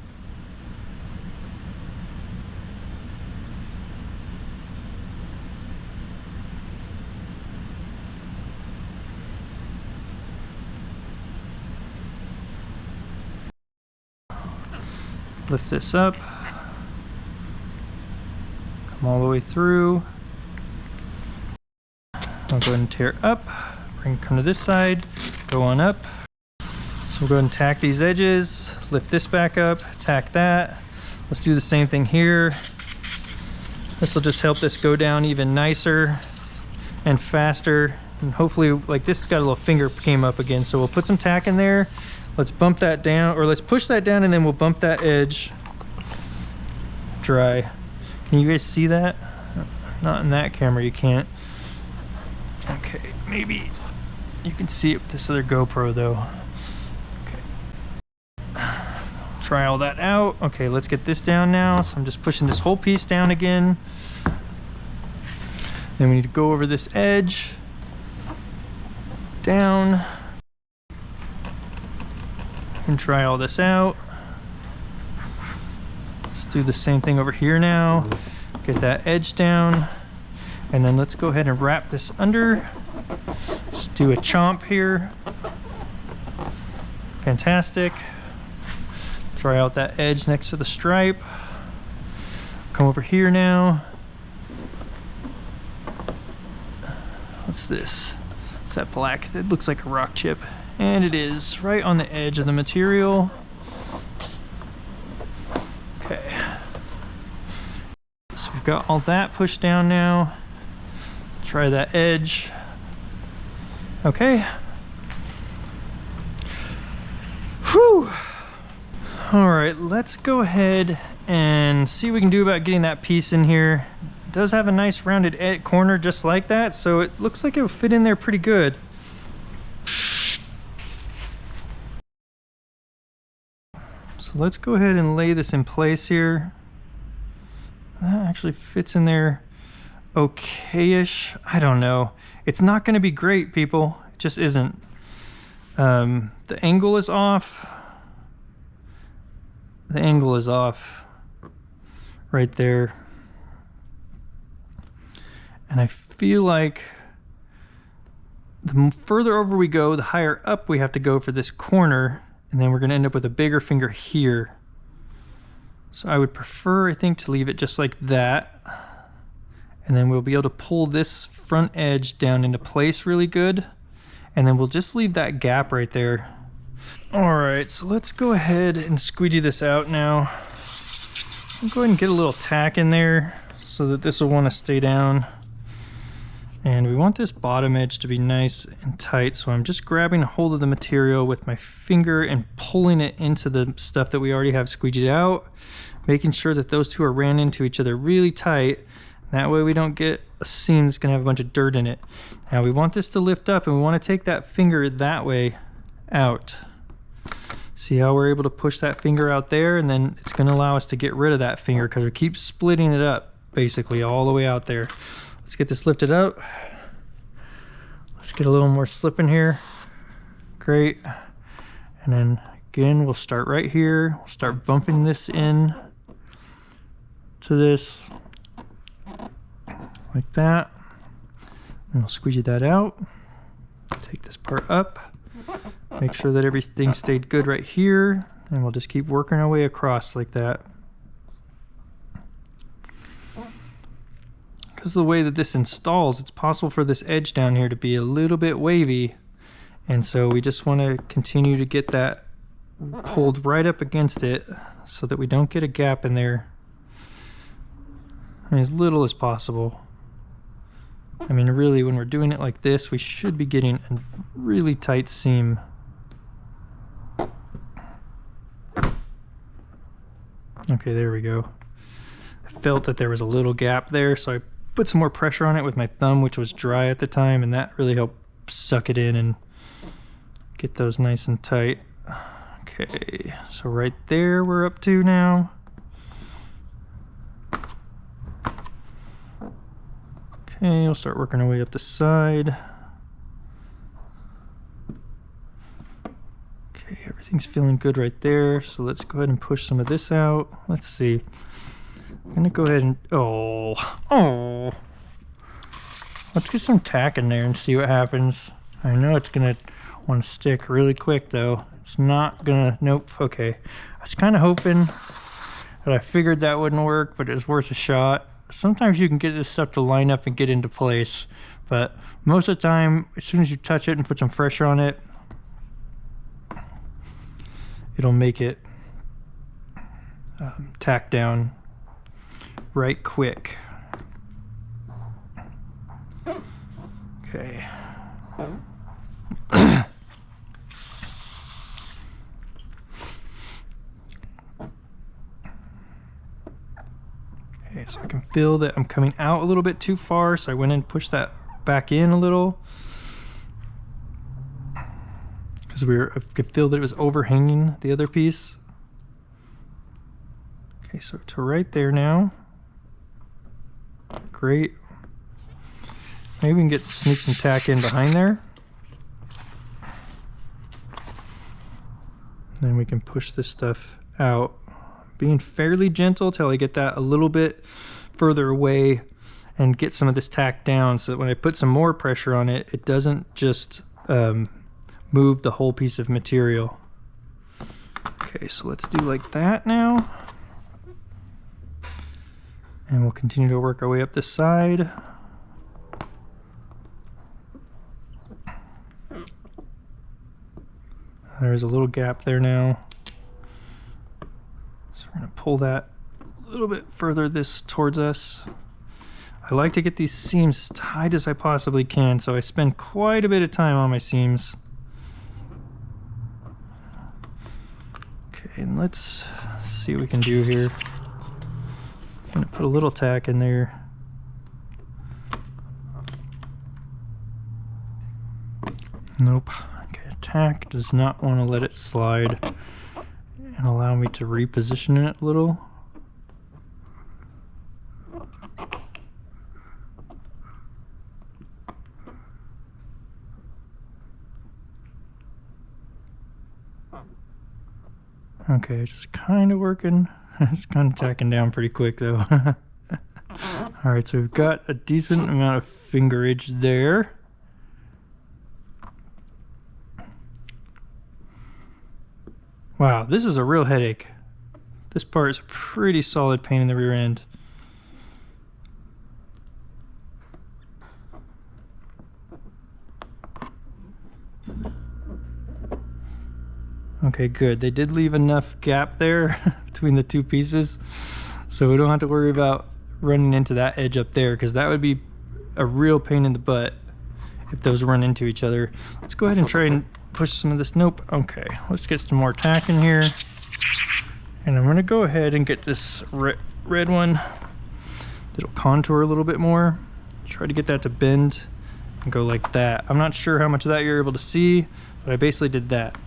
Lift this up. All the way through. I'll go ahead and tear up, come to this side, go on up. So we'll go ahead and tack these edges, lift this back up, tack that. Let's do the same thing here. This will just help this go down even nicer and faster. And hopefully, like this got a little finger came up again. So we'll put some tack in there. Let's bump that down, or let's push that down, and then we'll bump that edge dry. Can you guys see that? Not in that camera, you can't. Okay, maybe you can see it with this other GoPro though. Okay. Try all that out. Okay, let's get this down now. So I'm just pushing this whole piece down again. Then we need to go over this edge. Down. And try all this out. Let's do the same thing over here now. Get that edge down. And then let's go ahead and wrap this under. Let's do a chomp here. Fantastic. Try out that edge next to the stripe. Come over here now. What's this? It's that black that looks like a rock chip. And it is right on the edge of the material. Okay. So we've got all that pushed down now. Try that edge. Okay. Whew. All right, let's go ahead and see what we can do about getting that piece in here. It does have a nice rounded corner just like that, so it looks like it will fit in there pretty good. So let's go ahead and lay this in place here. That actually fits in there okay-ish. I don't know. It's not going to be great, people. It just isn't. The angle is off. The angle is off right there. And I feel like the further over we go, the higher up we have to go for this corner. And then we're going to end up with a bigger finger here. So I would prefer, I think, to leave it just like that. And then we'll be able to pull this front edge down into place really good. And then we'll just leave that gap right there. All right, so let's go ahead and squeegee this out now. I'll go ahead and get a little tack in there so that this will want to stay down. And we want this bottom edge to be nice and tight, so I'm just grabbing a hold of the material with my finger and pulling it into the stuff that we already have squeegeed out, making sure that those two are ran into each other really tight. That way we don't get a seam that's gonna have a bunch of dirt in it. Now we want this to lift up, and we want to take that finger that way out. See how we're able to push that finger out there, and then it's gonna allow us to get rid of that finger because we keep splitting it up basically all the way out there. Let's get this lifted up. Let's get a little more slip in here. Great. And then again, we'll start right here. We'll start bumping this in to this like that. And we'll squeegee that out. Take this part up. Make sure that everything stayed good right here. And we'll just keep working our way across like that. Because of the way that this installs, it's possible for this edge down here to be a little bit wavy. And so we just want to continue to get that pulled right up against it so that we don't get a gap in there. I mean, as little as possible. I mean, really, when we're doing it like this, we should be getting a really tight seam. Okay, there we go. I felt that there was a little gap there, so I put some more pressure on it with my thumb, which was dry at the time, and that really helped suck it in and get those nice and tight. Okay, so right there we're up to now. Okay, we'll start working our way up the side. Okay, everything's feeling good right there, so let's go ahead and push some of this out. Let's see. I'm gonna go ahead and, let's get some tack in there and see what happens. I know it's gonna want to stick really quick though. It's not gonna, nope, okay. I was kind of hoping that I figured that wouldn't work, but it was worth a shot. Sometimes you can get this stuff to line up and get into place, but most of the time, as soon as you touch it and put some pressure on it, it'll make it tack down right quick. Okay. Okay, so I can feel that I'm coming out a little bit too far, so I went and pushed that back in a little. Because I could feel that it was overhanging the other piece. Okay, so to right there now. Great. Maybe we can sneak some tack in behind there. Then we can push this stuff out. Being fairly gentle till I get that a little bit further away and get some of this tack down so that when I put some more pressure on it, it doesn't just move the whole piece of material. Okay, so let's do like that now. And we'll continue to work our way up this side. There's a little gap there now. So we're going to pull that a little bit further towards us. I like to get these seams as tight as I possibly can, so I spend quite a bit of time on my seams. Okay, and let's see what we can do here. I'm going to put a little tack in there. Nope. Okay, tack does not want to let it slide and allow me to reposition it a little. Okay, it's kind of working. It's kind of tacking down pretty quick though. Alright, so we've got a decent amount of fingerage there. Wow, this is a real headache. This part is a pretty solid pain in the rear end. Okay, good. They did leave enough gap there between the two pieces, so we don't have to worry about running into that edge up there, because that would be a real pain in the butt if those run into each other. Let's go ahead and try and push some of this. Nope. Okay, let's get some more tack in here. And I'm going to go ahead and get this red one that'll contour a little bit more. Try to get that to bend and go like that. I'm not sure how much of that you're able to see, but I basically did that.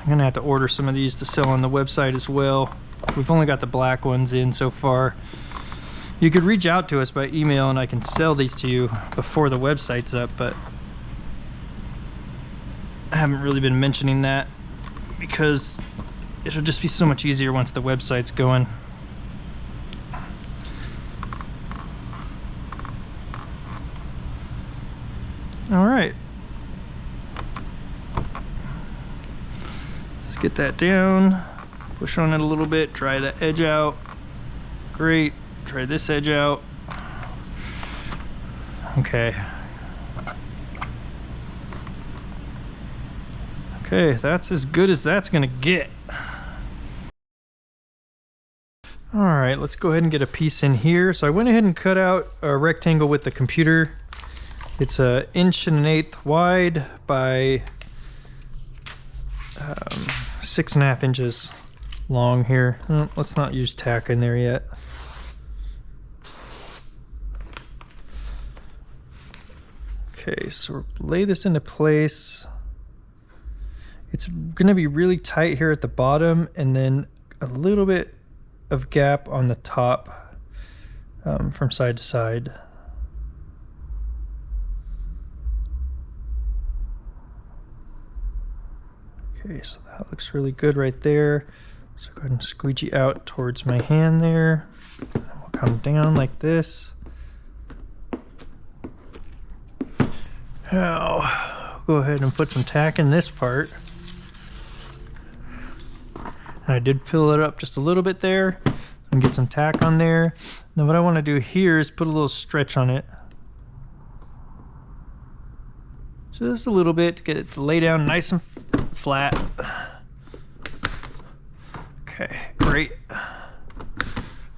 I'm gonna have to order some of these to sell on the website as well. We've only got the black ones in so far. You could reach out to us by email and I can sell these to you before the website's up, but I haven't really been mentioning that because it'll just be so much easier once the website's going. All right. Let's get that down, push on it a little bit, dry that edge out. Great, try this edge out. Okay. Okay, that's as good as that's gonna get. All right, let's go ahead and get a piece in here. So I went ahead and cut out a rectangle with the computer. It's 1 1/8 inch wide by 6.5 inches long here. Let's not use tack in there yet. Okay, so lay this into place. It's going to be really tight here at the bottom and then a little bit of gap on the top from side to side. Okay, so that looks really good right there. So go ahead and squeegee out towards my hand there. And we'll come down like this. Now, go ahead and put some tack in this part. And I did fill it up just a little bit there and get some tack on there. Now what I want to do here is put a little stretch on it. Just a little bit to get it to lay down nice and flat. Okay, great.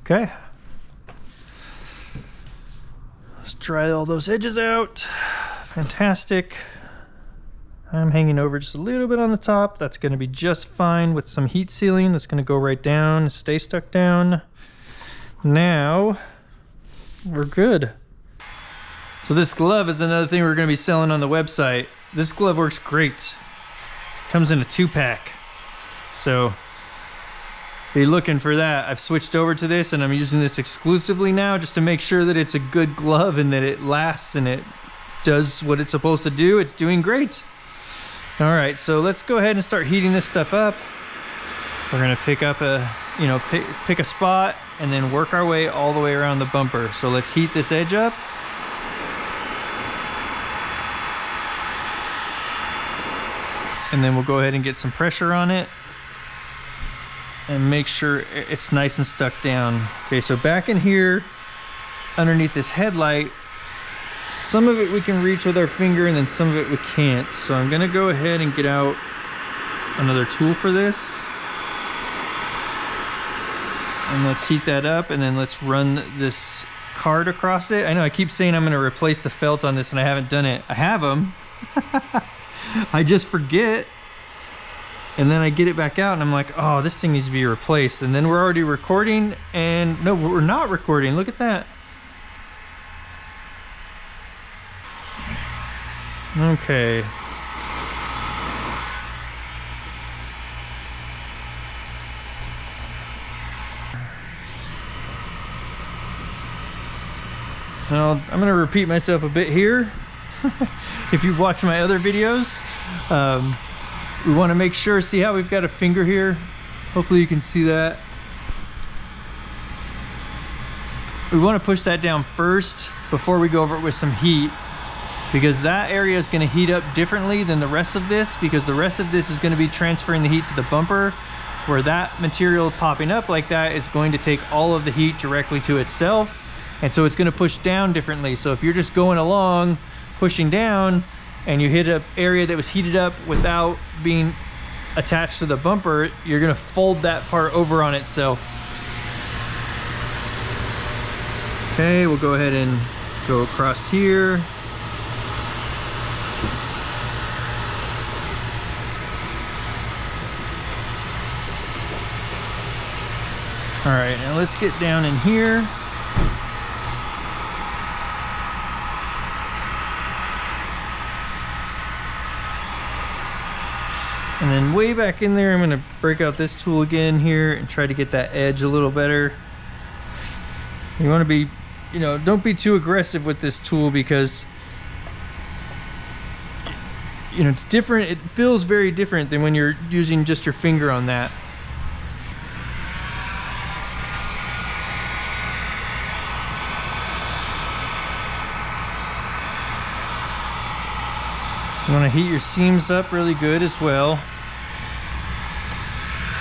Okay. Let's dry all those edges out. Fantastic. I'm hanging over just a little bit on the top. That's going to be just fine with some heat sealing. That's going to go right down, stay stuck down. Now we're good. So this glove is another thing we're going to be selling on the website. This glove works great. Comes in a 2-pack. So be looking for that. I've switched over to this and I'm using this exclusively now just to make sure that it's a good glove and that it lasts and it does what it's supposed to do. It's doing great. All right, so let's go ahead and start heating this stuff up. We're gonna pick up a, pick a spot and then work our way all the way around the bumper. So let's heat this edge up. And then we'll go ahead and get some pressure on it and make sure it's nice and stuck down. Okay, so back in here, underneath this headlight, some of it we can reach with our finger and then some of it we can't. So I'm gonna go ahead and get out another tool for this. And let's heat that up and then let's run this card across it. I know I keep saying I'm gonna replace the felt on this and I haven't done it. I have them. I just forget. And then I get it back out and I'm like, oh, this thing needs to be replaced. And then we're already recording and no, we're not recording. Look at that. Okay. So I'm gonna repeat myself a bit here. If you've watched my other videos, we want to make sure, see how we've got a finger here? Hopefully you can see that. We want to push that down first before we go over it with some heat, because that area is going to heat up differently than the rest of this, because the rest of this is going to be transferring the heat to the bumper, where that material popping up like that is going to take all of the heat directly to itself, and so it's going to push down differently. So if you're just going along pushing down and you hit an area that was heated up without being attached to the bumper, you're going to fold that part over on itself. Okay, we'll go ahead and go across here. All right, now let's get down in here. And then way back in there, I'm gonna break out this tool again here and try to get that edge a little better. You wanna be, don't be too aggressive with this tool, because it's different. It feels very different than when you're using just your finger on that. So you want to heat your seams up really good as well.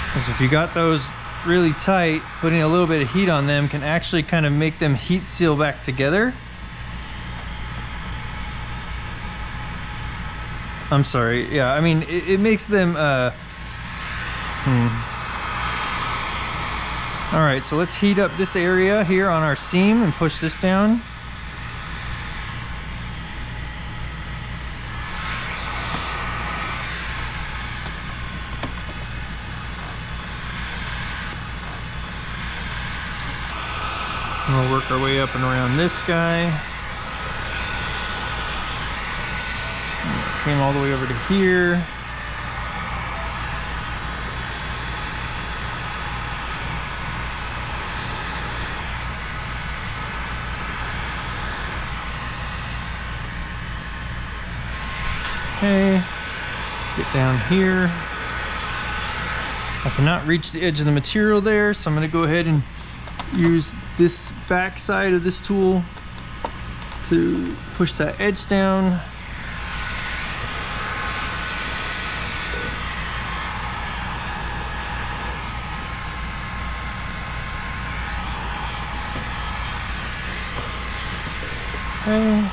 Because if you got those really tight, putting a little bit of heat on them can actually kind of make them heat seal back together. I'm sorry, yeah, I mean, it makes them, All right, so let's heat up this area here on our seam and push this down. And we'll work our way up and around this guy. Came all the way over to here. Okay, get down here. I cannot reach the edge of the material there, so I'm going to go ahead and use this back side of this tool to push that edge down. Okay.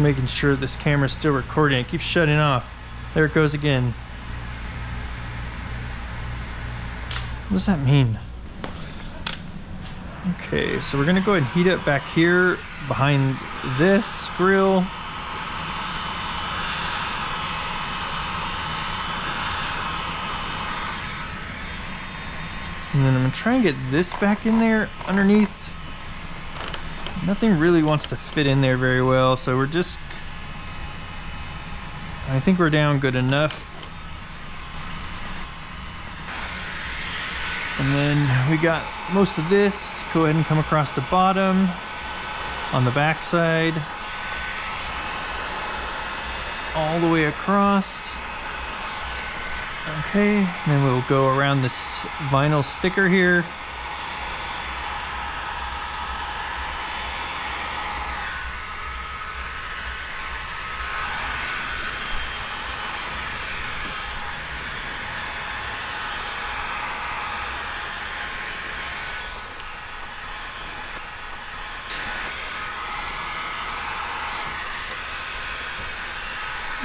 making sure this camera's still recording. It keeps shutting off. There it goes again. What does that mean? Okay, so we're gonna go ahead and heat up back here behind this grill. And then I'm gonna try and get this back in there underneath. Nothing really wants to fit in there very well, so we're just, I think we're down good enough. And then we got most of this. Let's go ahead and come across the bottom on the back side, all the way across. Okay, and then we'll go around this vinyl sticker here.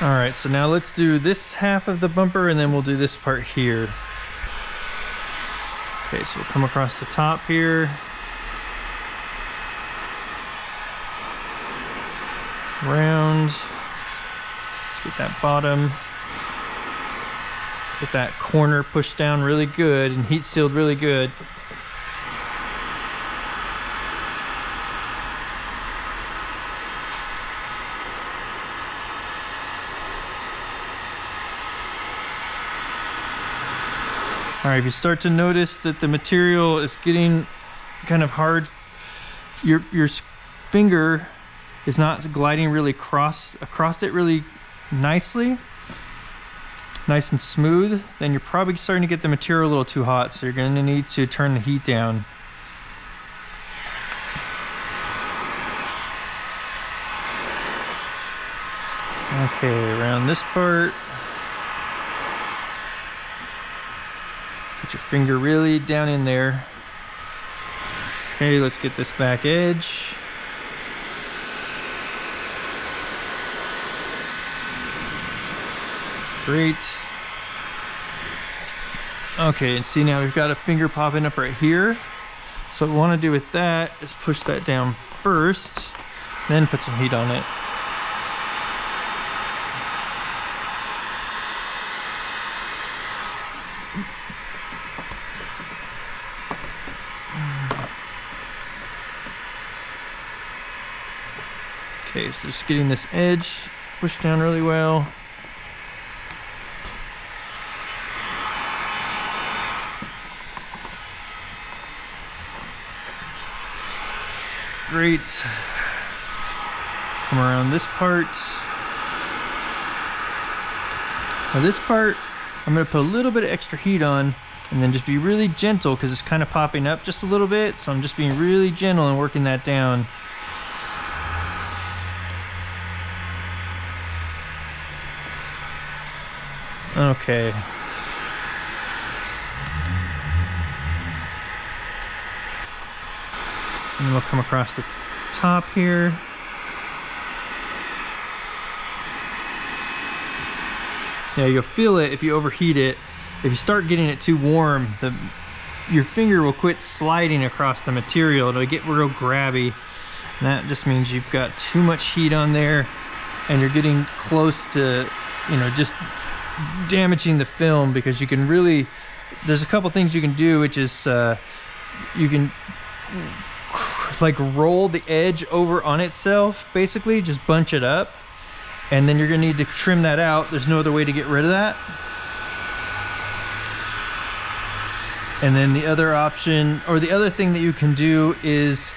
All right, so now let's do this half of the bumper and then we'll do this part here. Okay, so we'll come across the top here. Round. Let's get that bottom. Get that corner pushed down really good and heat sealed really good. All right, if you start to notice that the material is getting kind of hard, your finger is not gliding really across it really nicely, nice and smooth, then you're probably starting to get the material a little too hot, so you're going to need to turn the heat down. Okay, around this part. Get your finger really down in there. Okay, let's get this back edge. Great. Okay, and see now we've got a finger popping up right here. So what we want to do with that is push that down first, then put some heat on it. Okay, so just getting this edge pushed down really well. Great. Come around this part. Now this part, I'm going to put a little bit of extra heat on and then just be really gentle because it's kind of popping up just a little bit. So I'm just being really gentle and working that down. Okay. And we'll come across the top here. Yeah, you'll feel it if you overheat it. If you start getting it too warm, your finger will quit sliding across the material. It'll get real grabby. And that just means you've got too much heat on there and you're getting close to, just damaging the film, because you can really, there's a couple things you can do, which is you can like roll the edge over on itself, basically just bunch it up, and then you're gonna need to trim that out. There's no other way to get rid of that. And then the other option, or the other thing that you can do, is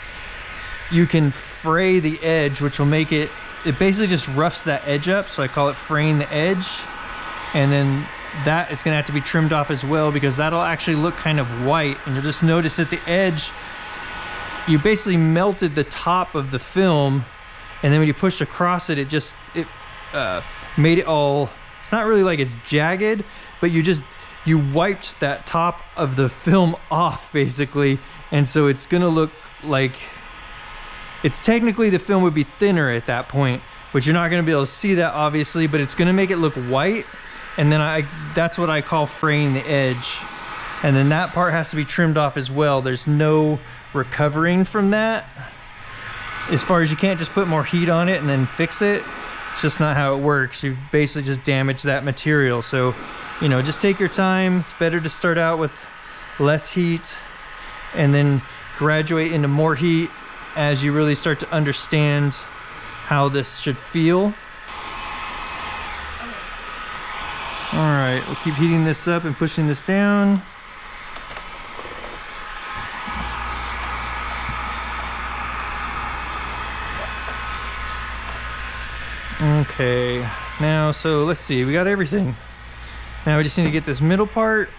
you can fray the edge, which will make it basically just roughs that edge up, so I call it fraying the edge. And then that is going to have to be trimmed off as well, because that'll actually look kind of white, and you'll just notice at the edge you basically melted the top of the film, and then when you pushed across it, it made it all, it's not really like it's jagged, but you wiped that top of the film off basically, and so it's going to look like, it's technically, the film would be thinner at that point, which you're not going to be able to see that obviously, but it's going to make it look white. And then that's what I call fraying the edge. And then that part has to be trimmed off as well. There's no recovering from that. As far as you can't just put more heat on it and then fix it. It's just not how it works. You've basically just damaged that material. So, you know, just take your time. It's better to start out with less heat and then graduate into more heat as you really start to understand how this should feel. All right, we'll keep heating this up and pushing this down. Okay, now, so let's see, we got everything. Now we just need to get this middle part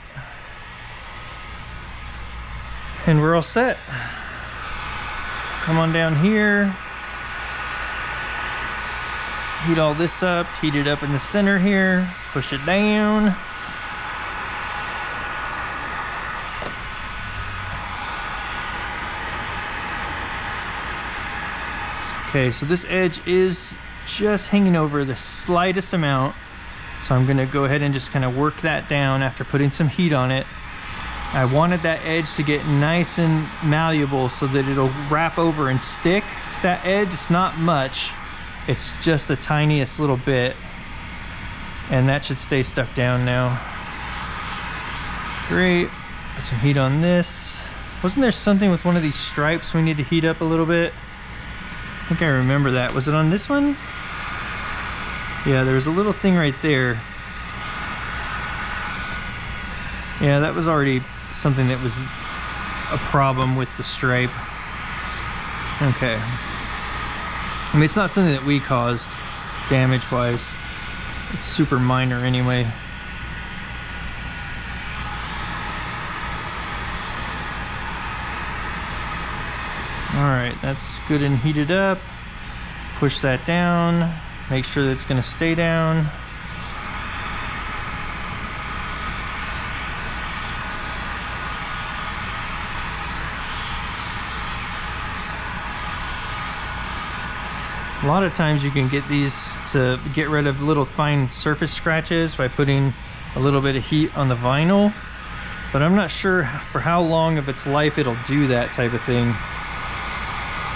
and we're all set. Come on down here. Heat all this up, heat it up in the center here, push it down. Okay, so this edge is just hanging over the slightest amount. So I'm gonna go ahead and just kind of work that down after putting some heat on it. I wanted that edge to get nice and malleable so that it'll wrap over and stick to that edge. It's not much. It's just the tiniest little bit. And that should stay stuck down now. Great. Put some heat on this. Wasn't there something with one of these stripes we need to heat up a little bit? I think I remember that. Was it on this one? Yeah, there was a little thing right there. Yeah, that was already something that was a problem with the stripe. Okay. I mean, it's not something that we caused damage-wise. It's super minor anyway. All right, that's good and heated up. Push that down. Make sure that it's gonna stay down. A lot of times you can get these to get rid of little fine surface scratches by putting a little bit of heat on the vinyl, but I'm not sure for how long of its life it'll do that type of thing.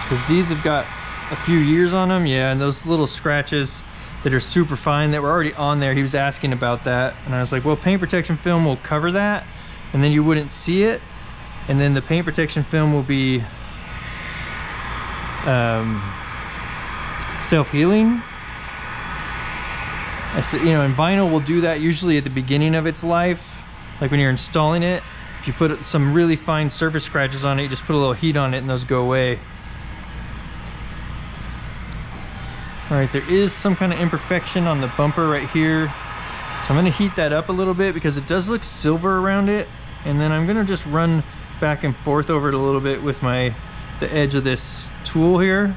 Because these have got a few years on them. Yeah, and those little scratches that are super fine that were already on there, he was asking about that. And I was like, well, paint protection film will cover that, and then you wouldn't see it. And then the paint protection film will be self-healing. I said, you know, and vinyl will do that usually at the beginning of its life. Like when you're installing it, if you put some really fine surface scratches on it, you just put a little heat on it and those go away. All right, there is some kind of imperfection on the bumper right here. So I'm gonna heat that up a little bit because it does look silver around it. And then I'm gonna just run back and forth over it a little bit with the edge of this tool here.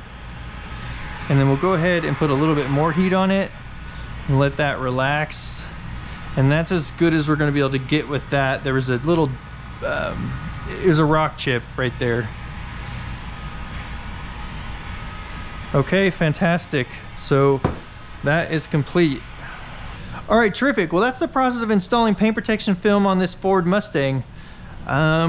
And then we'll go ahead and put a little bit more heat on it and let that relax. And that's as good as we're gonna be able to get with that. There was a little, it was a rock chip right there. Okay, fantastic. So that is complete. All right, terrific. Well, that's the process of installing paint protection film on this Ford Mustang.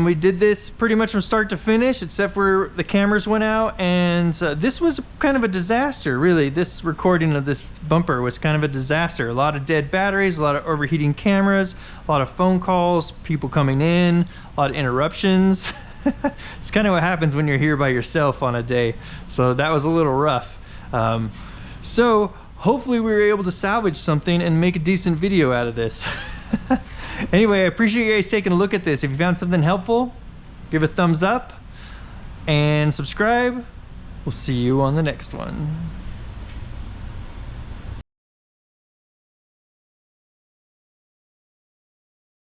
We did this pretty much from start to finish, except for the cameras went out, and this was kind of a disaster, really. This recording of this bumper was kind of a disaster. A lot of dead batteries, a lot of overheating cameras, a lot of phone calls, people coming in, a lot of interruptions. It's kind of what happens when you're here by yourself on a day. So that was a little rough. So hopefully we were able to salvage something and make a decent video out of this. Anyway, I appreciate you guys taking a look at this. If you found something helpful, give a thumbs up and subscribe. We'll see you on the next one.